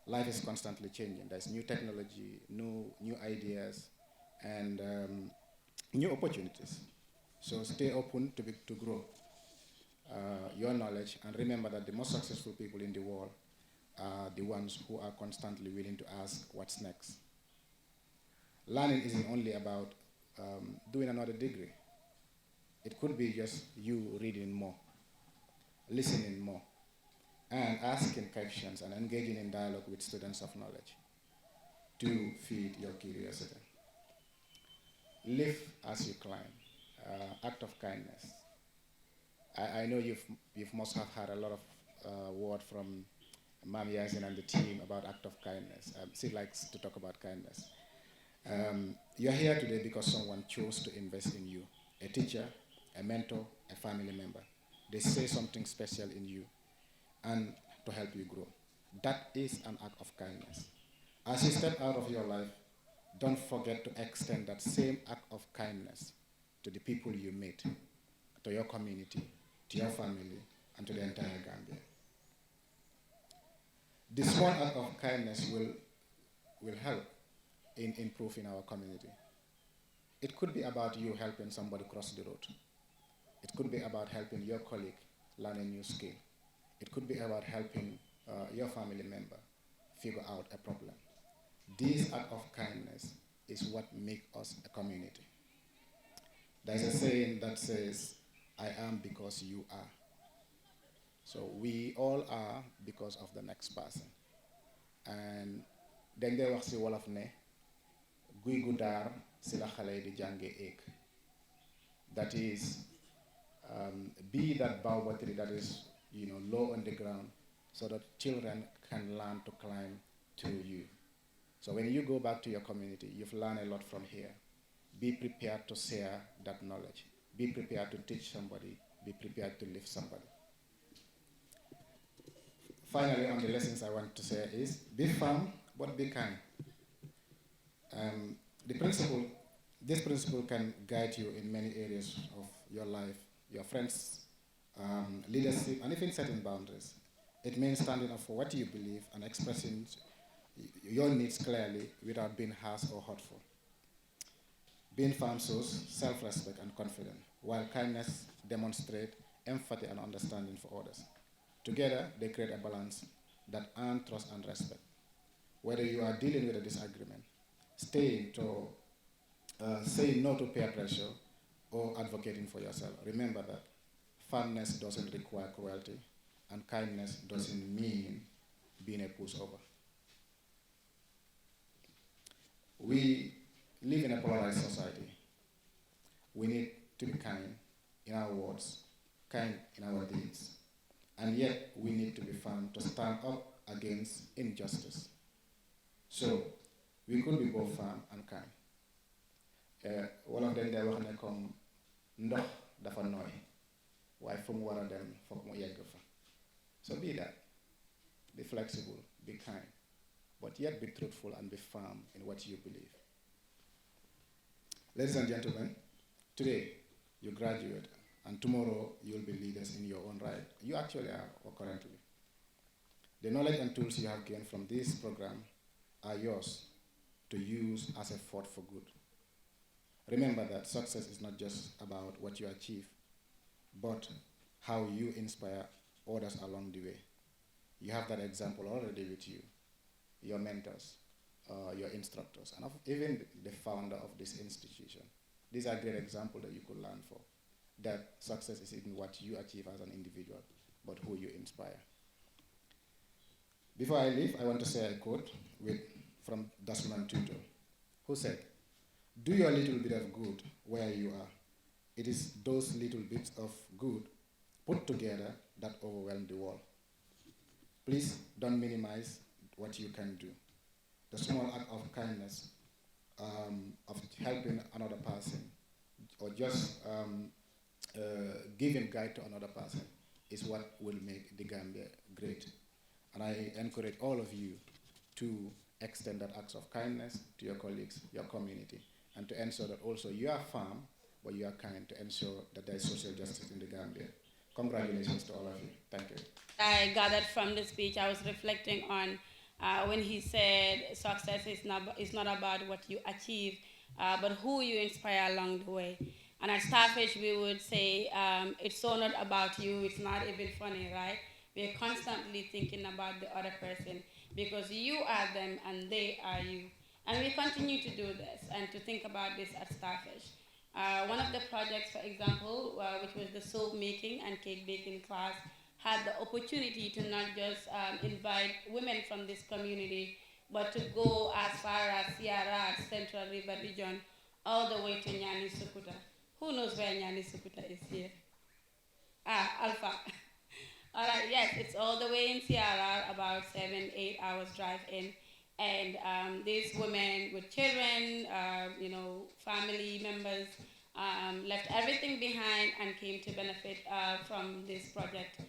Life is constantly changing. There's new technology, new ideas, and new opportunities. So stay open to grow your knowledge, and remember that the most successful people in the world are the ones who are constantly willing to ask what's next. Learning isn't only about doing another degree. It could be just you reading more, listening more, and asking questions and engaging in dialogue with students of knowledge to feed your curiosity. Live as you climb, act of kindness. I know you must have had a lot of word from Mam Yasin and the team about act of kindness. She likes to talk about kindness. You're here today because someone chose to invest in you, a teacher, a mentor, a family member. They say something special in you and to help you grow. That is an act of kindness. As you step out of your life, don't forget to extend that same act of kindness to the people you meet, to your community, to your family, and to the entire Gambia. This small act of kindness will help in improving our community. It could be about you helping somebody cross the road. It could be about helping your colleague learn a new skill. It could be about helping your family member figure out a problem. This act of kindness is what makes us a community. There's a saying that says, I am because you are. So we all are because of the next person. And dañ dee wax ci wolof ne guy gu daar ci la xale di jànge éeg. That is, be that baobab tree that is, low on the ground, so that children can learn to climb through you. So when you go back to your community, you've learned a lot from here. Be prepared to share that knowledge. Be prepared to teach somebody. Be prepared to lift somebody. Finally, on the lessons I want to say is, be firm, but be kind. This principle can guide you in many areas of your life, your friends, leadership, and even setting boundaries. It means standing up for what you believe and expressing your needs clearly without being harsh or hurtful. Being firm shows self-respect and confidence, while kindness demonstrates empathy and understanding for others. Together, they create a balance that earns trust and respect. Whether you are dealing with a disagreement, saying no to peer pressure, or advocating for yourself, remember that firmness doesn't require cruelty, and kindness doesn't mean being a pushover. We live in a polarized society. We need to be kind in our words, kind in our deeds, and yet we need to be firm to stand up against injustice. So we could be both firm and kind. One of them they wax ne comme ndox dafa nooy waaye fu mu war a dem foog mu yegg fa. So be that. Be flexible, be kind, but yet be truthful and be firm in what you believe. Ladies and gentlemen, today you graduate, and tomorrow you'll be leaders in your own right. You actually are, or currently. The knowledge and tools you have gained from this program are yours to use as a force for good. Remember that success is not just about what you achieve, but how you inspire others along the way. You have that example already with you, your mentors, your instructors, and even the founder of this institution. These are great examples that you could learn from. That success is in what you achieve as an individual, but who you inspire. Before I leave, I want to say a quote from Desmond Tutu, who said, "Do your little bit of good where you are. It is those little bits of good put together that overwhelm the world." Please don't minimize what you can do. The small act of kindness, of helping another person, or just giving guide to another person is what will make the Gambia great. And I encourage all of you to extend that act of kindness to your colleagues, your community, and to ensure that also you are firm, but you are kind, to ensure that there is social justice in the Gambia. Congratulations to all of you. Thank you. I gathered from the speech, I was reflecting on when he said success is not about what you achieve, but who you inspire along the way. And at Starfish, we would say, it's so not about you, it's not even funny, right? We're constantly thinking about the other person because you are them and they are you. And we continue to do this and to think about this at Starfish. One of the projects, for example, which was the soap making and cake baking class, had the opportunity to not just invite women from this community, but to go as far as Sierra, Central River region, all the way to Nyani Sukuta. Who knows where Nyani Sukuta is here? Alpha. All right, yes, it's all the way in Sierra, about 7-8 hours drive in. And these women with children, family members, left everything behind and came to benefit from this project.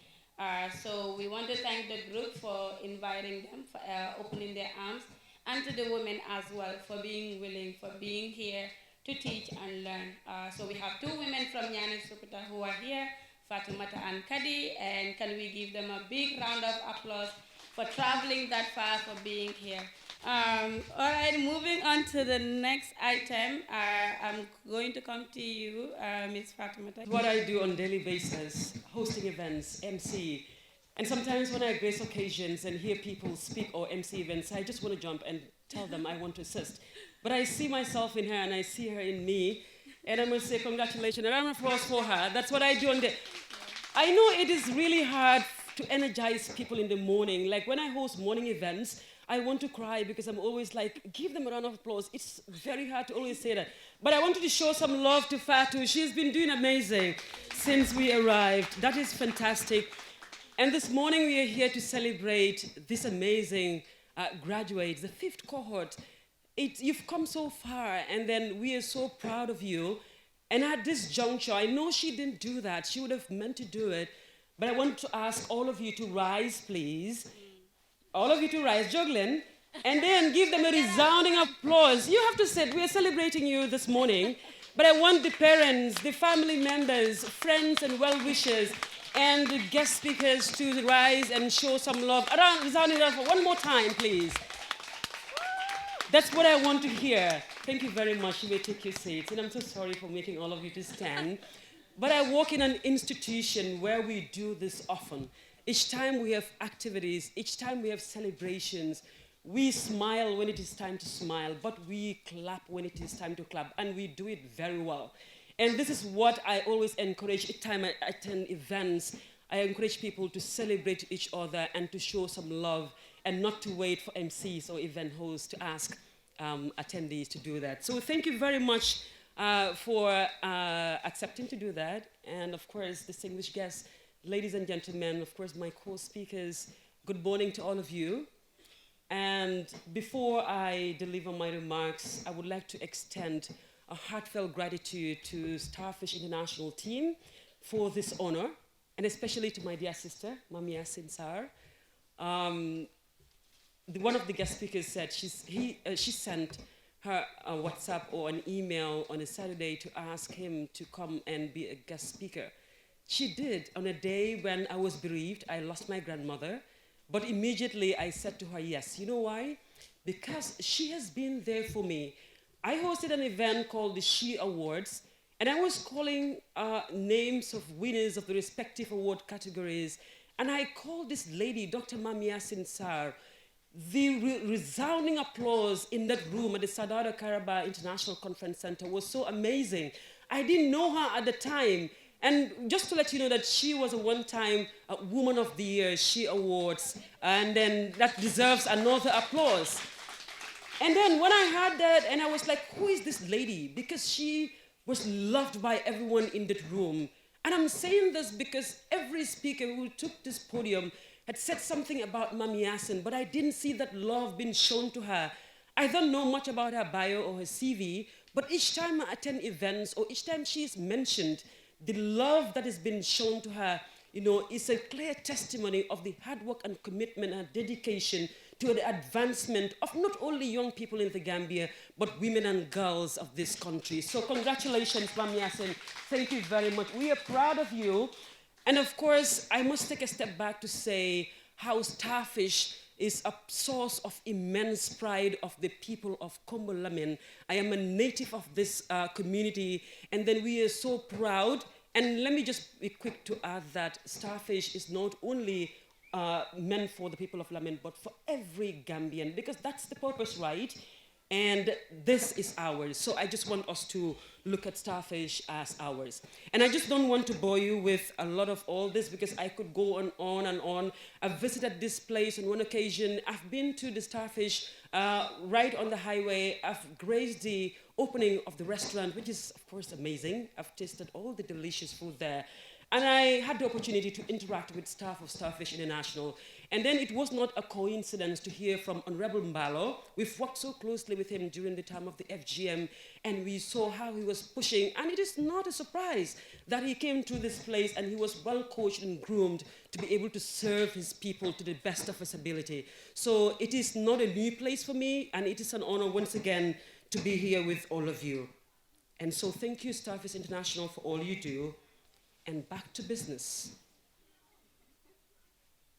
So we want to thank the group for inviting them, for opening their arms, and to the women as well for being willing, for being here to teach and learn. So we have 2 women from Nyani Sukuta who are here, Fatimata and Kadi, and can we give them a big round of applause for traveling that far, for being here. All right, moving on to the next item. I'm going to come to you, Ms. Fatimata. What I do on a daily basis, hosting events, MC, And sometimes when I grace occasions and hear people speak or MC events, I just want to jump and tell them I want to assist. But I see myself in her and I see her in me, and I must say congratulations, and round of applause for her. That's what I do on the... I know it is really hard to energize people in the morning. Like when I host morning events, I want to cry because I'm always like, give them a round of applause. It's very hard to always say that. But I wanted to show some love to Fatu. She's been doing amazing since we arrived. That is fantastic. And this morning we are here to celebrate this amazing graduates, the 5th cohort. You've come so far, and then we are so proud of you. And at this juncture, I know she didn't do that. She would have meant to do it. But I want to ask all of you to rise, please. All of you to rise, Joglin, and then give them a resounding applause. You have to sit. We are celebrating you this morning. But I want the parents, the family members, friends and well-wishers, and the guest speakers to rise and show some love. Resounding applause one more time, please. That's what I want to hear. Thank you very much. You may take your seats. And I'm so sorry for making all of you to stand. But I work in an institution where we do this often. Each time we have activities, each time we have celebrations, we smile when it is time to smile, but we clap when it is time to clap, and we do it very well. And this is what I always encourage each time I attend events. I encourage people to celebrate each other and to show some love, and not to wait for MCs or event hosts to ask attendees to do that. So thank you very much for accepting to do that. And of course, distinguished guests, ladies and gentlemen, of course, my co-speakers, good morning to all of you. And before I deliver my remarks, I would like to extend a heartfelt gratitude to Starfish International team for this honor, and especially to my dear sister, Mami Yasin Sar. One of the guest speakers said she sent her a WhatsApp or an email on a Saturday to ask him to come and be a guest speaker. She did on a day when I was bereaved. I lost my grandmother, but immediately I said to her, yes. You know why? Because she has been there for me. I hosted an event called the She Awards, and I was calling names of winners of the respective award categories, and I called this lady, Dr. Mami Yasin Sar. The resounding applause in that room at the Sadara Karaba International Conference Center was so amazing. I didn't know her at the time. And just to let you know that she was a one-time Woman of the Year, She Awards, and then that deserves another applause. And then when I heard that, and I was like, who is this lady? Because she was loved by everyone in that room. And I'm saying this because every speaker who took this podium had said something about Mami Yasin, but I didn't see that love being shown to her. I don't know much about her bio or her CV, but each time I attend events or each time she is mentioned, the love that has been shown to her, is a clear testimony of the hard work and commitment and dedication to the advancement of not only young people in the Gambia, but women and girls of this country. So congratulations, Mami Yasin. Thank you very much. We are proud of you. And of course, I must take a step back to say how Starfish is a source of immense pride of the people of Kombo Lamin. I am a native of this community, and then we are so proud. And let me just be quick to add that Starfish is not only meant for the people of Lamin, but for every Gambian, because that's the purpose, right? And this is ours. So I just want us to look at Starfish as ours. And I just don't want to bore you with a lot of all this because I could go on and on. I've visited this place on one occasion. I've been to the Starfish right on the highway. I've graced the opening of the restaurant, which is, of course, amazing. I've tasted all the delicious food there. And I had the opportunity to interact with staff of Starfish International. And then it was not a coincidence to hear from Honorable Mbalo. We've worked so closely with him during the time of the FGM, and we saw how he was pushing. And it is not a surprise that he came to this place and he was well coached and groomed to be able to serve his people to the best of his ability. So it is not a new place for me, and it is an honor once again to be here with all of you. And so thank you, Starfish International, for all you do. And back to business.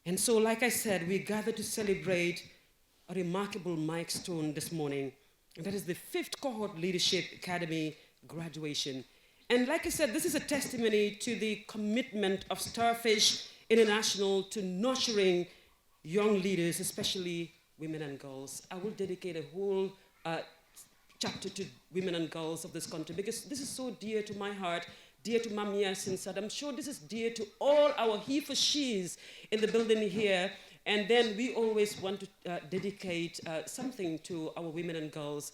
And so, like I said, we gather to celebrate a remarkable milestone this morning, and that is the 5th Cohort Leadership Academy graduation. And like I said, this is a testimony to the commitment of Starfish international to nurturing young leaders, especially women and girls. I will dedicate a whole chapter to women and girls of this country because this is so dear to my heart, dear to Mamia Sinsad. I'm sure this is dear to all our he for she's in the building here. And then we always want to dedicate something to our women and girls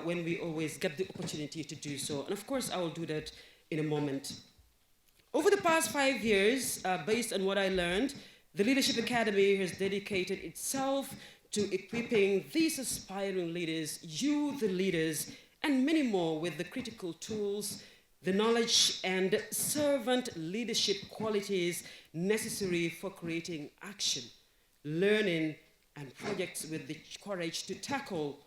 when we always get the opportunity to do so. And of course, I will do that in a moment. Over the past 5 years, based on what I learned, the Leadership Academy has dedicated itself to equipping these aspiring leaders, you the leaders, and many more with the critical tools, the knowledge and servant leadership qualities necessary for creating action, learning, and projects with the courage to tackle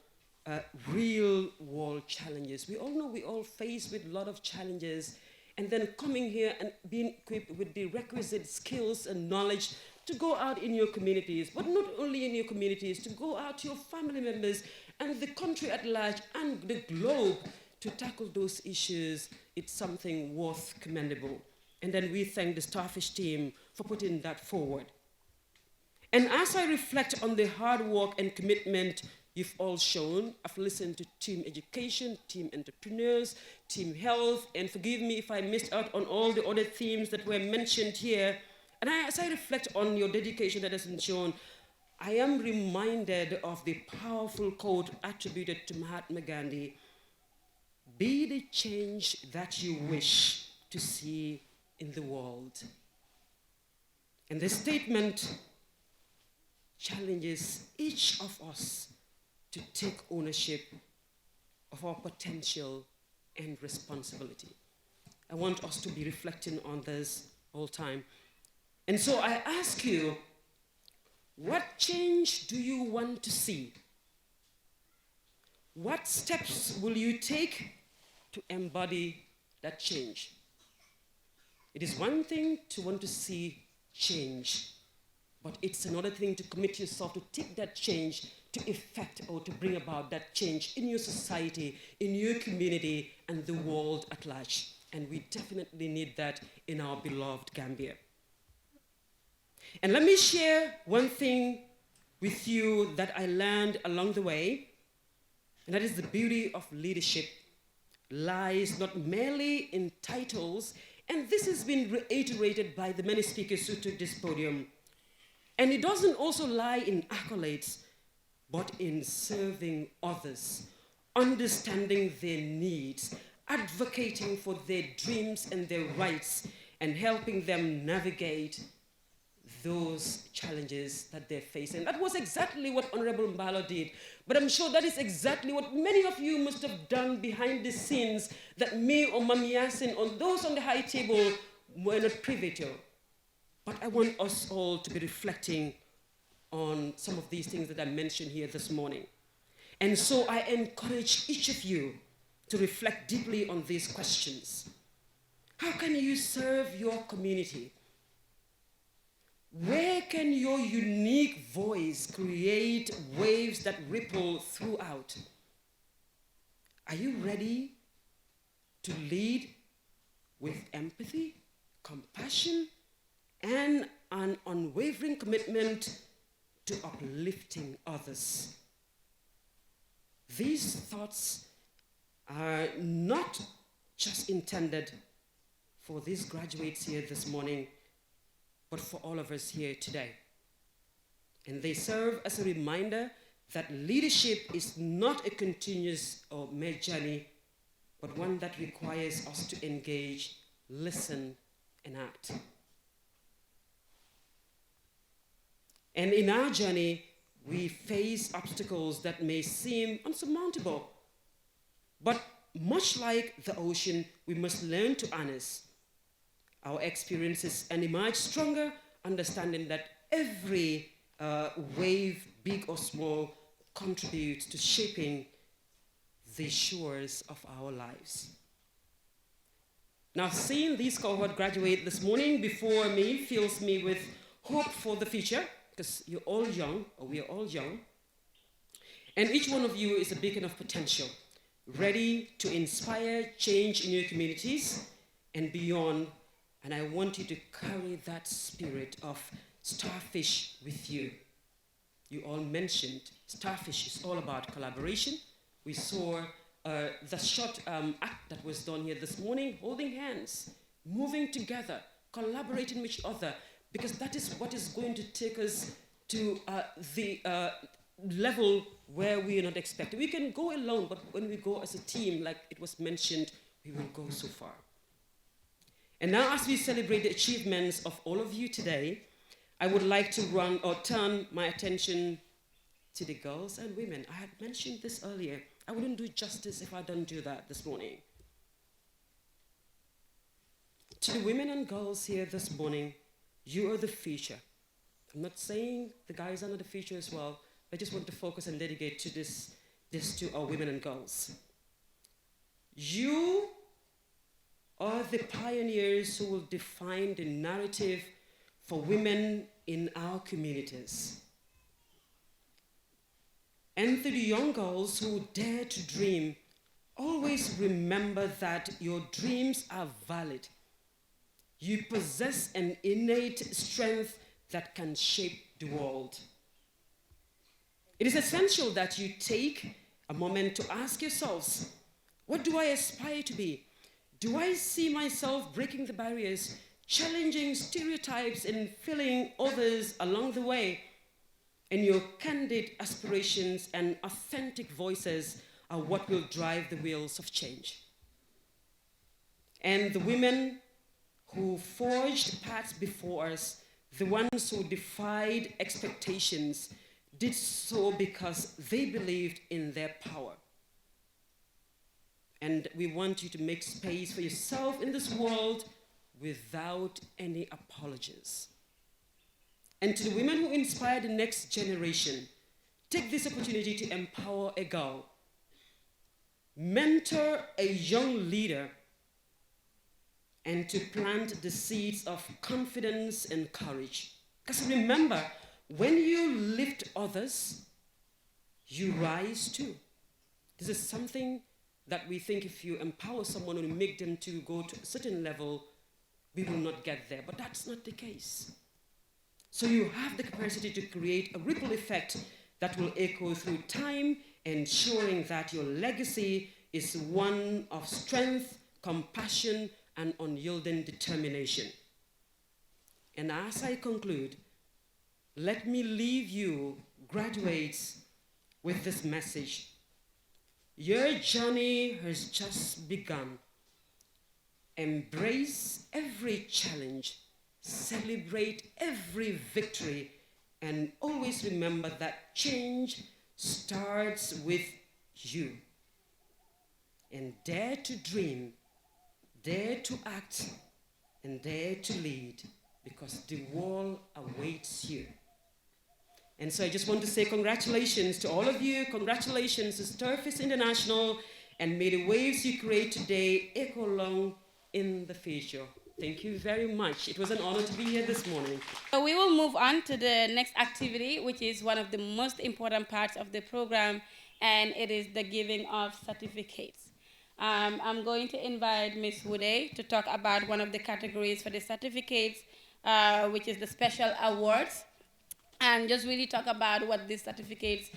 real world challenges. We all know we all face with a lot of challenges, and then coming here and being equipped with the requisite skills and knowledge to go out in your communities, but not only in your communities, to go out to your family members and the country at large and the globe to tackle those issues. It's something worth commendable. And then we thank the Starfish team for putting that forward. And as I reflect on the hard work and commitment you've all shown, I've listened to team education, team entrepreneurs, team health, and forgive me if I missed out on all the other themes that were mentioned here. And as I reflect on your dedication that has been shown, I am reminded of the powerful quote attributed to Mahatma Gandhi: "Be the change that you wish to see in the world." And this statement challenges each of us to take ownership of our potential and responsibility. I want us to be reflecting on this all the time. And so I ask you, what change do you want to see? What steps will you take to embody that change? It is one thing to want to see change, but it's another thing to commit yourself to take that change to effect or to bring about that change in your society, in your community, and the world at large. And we definitely need that in our beloved Gambia. And let me share one thing with you that I learned along the way, and that is the beauty of leadership lies not merely in titles, and this has been reiterated by the many speakers who took this podium. And it doesn't also lie in accolades, but in serving others, understanding their needs, advocating for their dreams and their rights, and helping them navigate those challenges that they're facing. That was exactly what Honorable Mbalo did, but I'm sure that is exactly what many of you must have done behind the scenes that me or Mami Yasin or those on the high table were not privy to. But I want us all to be reflecting on some of these things that I mentioned here this morning. And so I encourage each of you to reflect deeply on these questions. How can you serve your community? Where can your unique voice create waves that ripple throughout? Are you ready to lead with empathy, compassion, and an unwavering commitment to uplifting others? These thoughts are not just intended for these graduates here this morning, but for all of us here today. And they serve as a reminder that leadership is not a continuous or mere journey, but one that requires us to engage, listen, and act. And in our journey, we face obstacles that may seem unsurmountable. But much like the ocean, we must learn to harness our experiences and emerge stronger, understanding that every wave, big or small, contributes to shaping the shores of our lives. Now, seeing these cohort graduate this morning before me fills me with hope for the future, because you're all young, or we are all young, and each one of you is a beacon of potential, ready to inspire change in your communities and beyond, And I want you to carry that spirit of Starfish with you. You all mentioned Starfish is all about collaboration. We saw the short act that was done here this morning, holding hands, moving together, collaborating with each other, because that is what is going to take us to the level where we are not expecting. We can go alone, but when we go as a team, like it was mentioned, we will go so far. And now, as we celebrate the achievements of all of you today, I would like to turn my attention to the girls and women. I had mentioned this earlier. I wouldn't do justice if I don't do that this morning. To the women and girls here this morning, you are the future. I'm not saying the guys are not the future as well. I just want to focus and dedicate to this to our women and girls. You are the pioneers who will define the narrative for women in our communities. And to the young girls who dare to dream, always remember that your dreams are valid. You possess an innate strength that can shape the world. It is essential that you take a moment to ask yourselves, what do I aspire to be? Do I see myself breaking the barriers, challenging stereotypes and filling others along the way? And your candid aspirations and authentic voices are what will drive the wheels of change. And the women who forged paths before us, the ones who defied expectations, did so because they believed in their power. And we want you to make space for yourself in this world without any apologies. And to the women who inspire the next generation, take this opportunity to empower a girl, mentor a young leader, and to plant the seeds of confidence and courage. Because remember, when you lift others, you rise too. This is something that we think if you empower someone and make them to go to a certain level, we will not get there. But that's not the case. So you have the capacity to create a ripple effect that will echo through time, ensuring that your legacy is one of strength, compassion, and unyielding determination. And as I conclude, let me leave you, graduates, with this message. Your journey has just begun. Embrace every challenge, celebrate every victory, and always remember that change starts with you. And dare to dream, dare to act, and dare to lead, because the world awaits you. And so I just want to say congratulations to all of you. Congratulations to Starfish International, and may the waves you create today echo long in the future. Thank you very much. It was an honor to be here this morning. So we will move on to the next activity, which is one of the most important parts of the program, and it is the giving of certificates. I'm going to invite Ms. Woode to talk about one of the categories for the certificates, which is the special awards, and just really talk about what these certificates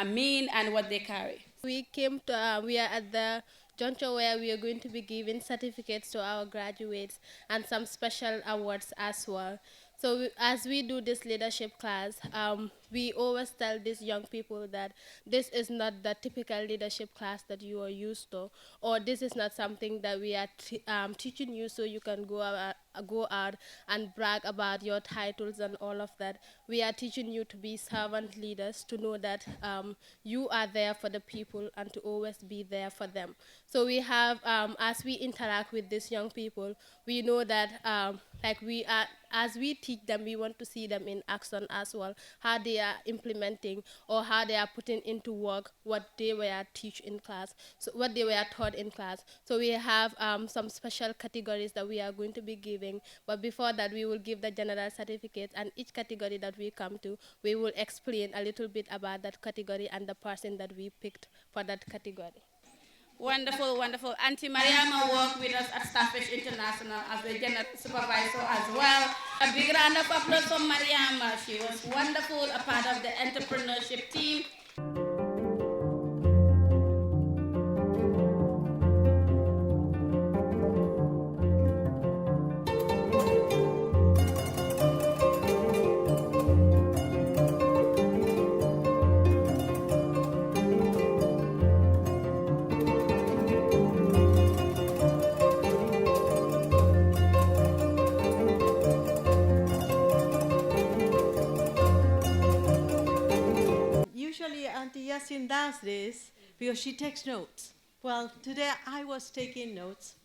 mean and what they carry. We are at the juncture where we are going to be giving certificates to our graduates and some special awards as well. So as we do this leadership class, we always tell these young people that this is not the typical leadership class that you are used to, or this is not something that we are teaching you so you can go out and brag about your titles and all of that. We are teaching you to be servant leaders, to know that you are there for the people and to always be there for them. So we have, as we interact with these young people, we know that as we teach them, we want to see them in action as well, how they are implementing or how they are putting into work what they were taught in class. So we have some special categories that we are going to be giving, but before that we will give the general certificates, and each category that we come to, we will explain a little bit about that category and the person that we picked for that category. Wonderful, wonderful. Auntie Mariama worked with us at Starfish International as a general supervisor as well. A big round of applause for Mariama. She was wonderful, a part of the entrepreneurship team. Usually Auntie Yasin does this because she takes notes. Well, today I was taking notes,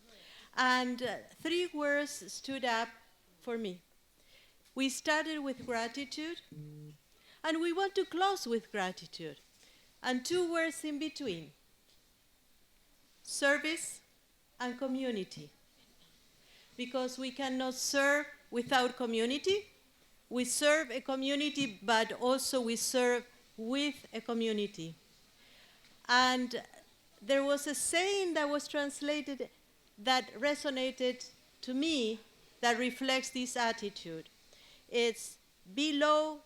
and 3 words stood up for me. We started with gratitude, and we want to close with gratitude. And 2 words in between: service and community. Because we cannot serve without community. We serve a community, but also we serve with a community. And there was a saying that was translated that resonated to me that reflects this attitude. It's below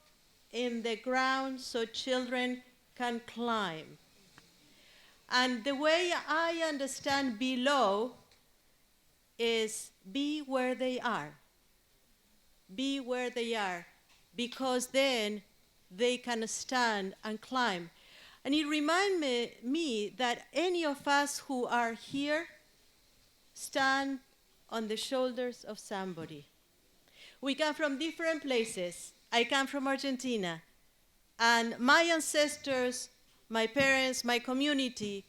in the ground so children can climb. And the way I understand below is be where they are. Be where they are, because then they can stand and climb. And it reminds me that any of us who are here stand on the shoulders of somebody. We come from different places. I come from Argentina, and my ancestors, my parents, my community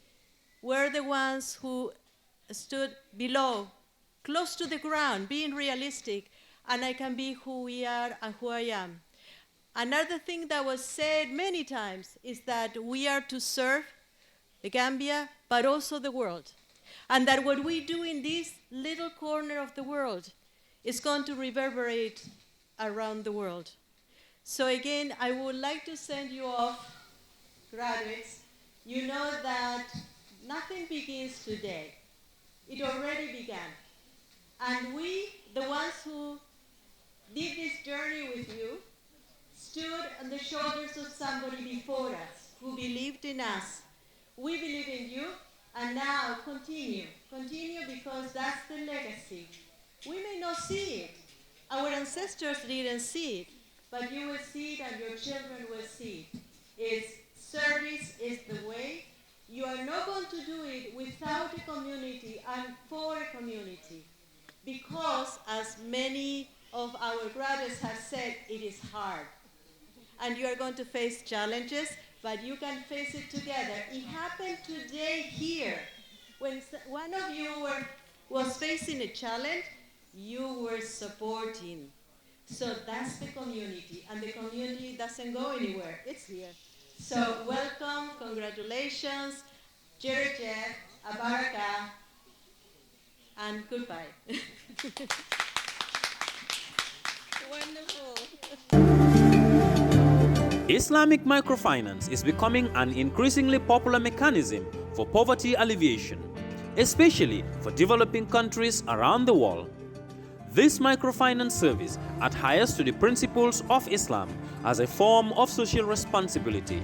were the ones who stood below, close to the ground, being realistic, and I can be who we are and who I am. Another thing that was said many times is that we are to serve the Gambia, but also the world. And that what we do in this little corner of the world is going to reverberate around the world. So again, I would like to send you off, graduates. You know that nothing begins today. It already began. And we, the ones who did this journey with you, stood on the shoulders of somebody before us who believed in us. We believe in you, and now continue. Continue, because that's the legacy. We may not see it. Our ancestors didn't see it, but you will see it and your children will see it. It's service is the way. You are not going to do it without a community and for a community, because as many of our graduates have said, it is hard. And you are going to face challenges, but you can face it together. It happened today here. When one of you was facing a challenge, you were supporting. So that's the community, and the community doesn't go anywhere. It's here. So welcome, congratulations, Jerje, Abaraka, and goodbye. Wonderful. Islamic microfinance is becoming an increasingly popular mechanism for poverty alleviation, especially for developing countries around the world. This microfinance service adheres to the principles of Islam as a form of social responsibility.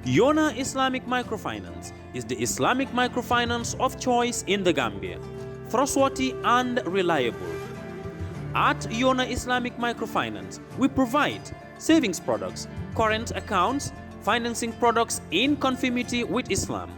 Yona Islamic Microfinance is the Islamic microfinance of choice in the Gambia, trustworthy and reliable. At Yona Islamic Microfinance, we provide savings products, current accounts, financing products in conformity with Islam.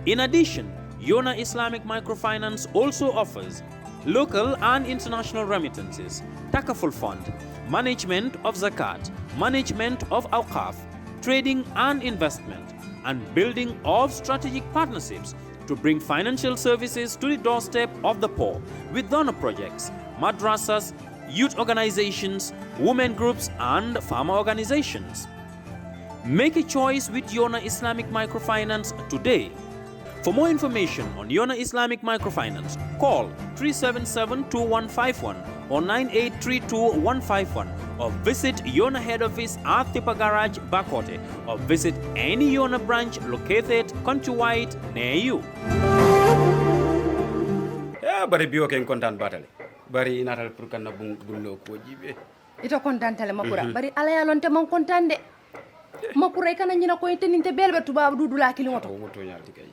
In addition, Yona Islamic Microfinance also offers local and international remittances, takaful fund, management of zakat, management of awqaf, trading and investment, and building of strategic partnerships to bring financial services to the doorstep of the poor with donor projects, madrasas, youth organizations, women groups, and farmer organizations. Make a choice with Yona Islamic Microfinance today. For more information on Yona Islamic Microfinance, call 377-2151 or 9832-151 or visit Yona head office at Thipa Garage, Bakote, or visit any Yona branch located countrywide near you. Ya bari biyo ken kontan batale. Bari inatal pour kanna bunno ko jibe. Ito kontantale makura bari ala ya lonte man kontande. Makura kana nyina ko teninte belbe tuba dudula kilingoto. Woto nyalti kay.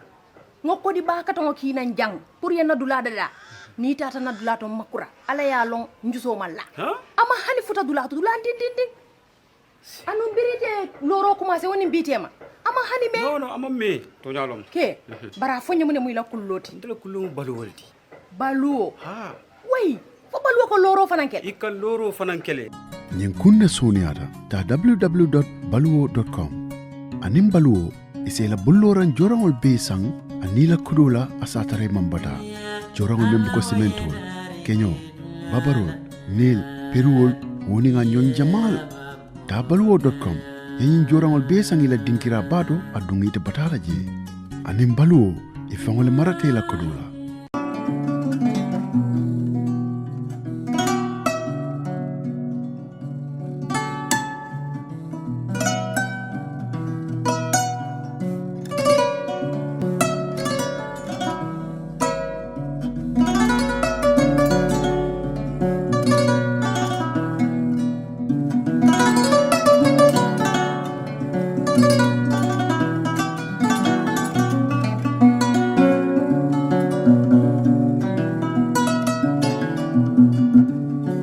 Ngoko di bakato ngoki nan jang pour yena dula dala. Ni tata na dula to makura ala ya long njuso malla. Ama hani futa dula to dula din. Anu birite loro commencé woni bitema. Ama hani me. No ama me to nyalom. Ke bara fonye mun muy la kulloti. Ndela kullu balu walti. Baluo. Wai, fo baluo ko loro fanankele. Ikka loro fanankele. ñin kunne soniyata ta www.baluwo.com anin baluwo isela bulloran joraŋol be saŋ anila kudola asatare mambata joraŋol membu ko sementol keño babarol nel peruwol woniŋa ñon jamal ta baluwo.com yeñin joraŋol be saŋ ila dinkira bato aduŋ ite batala je anin baluwo e faŋole marate la kudola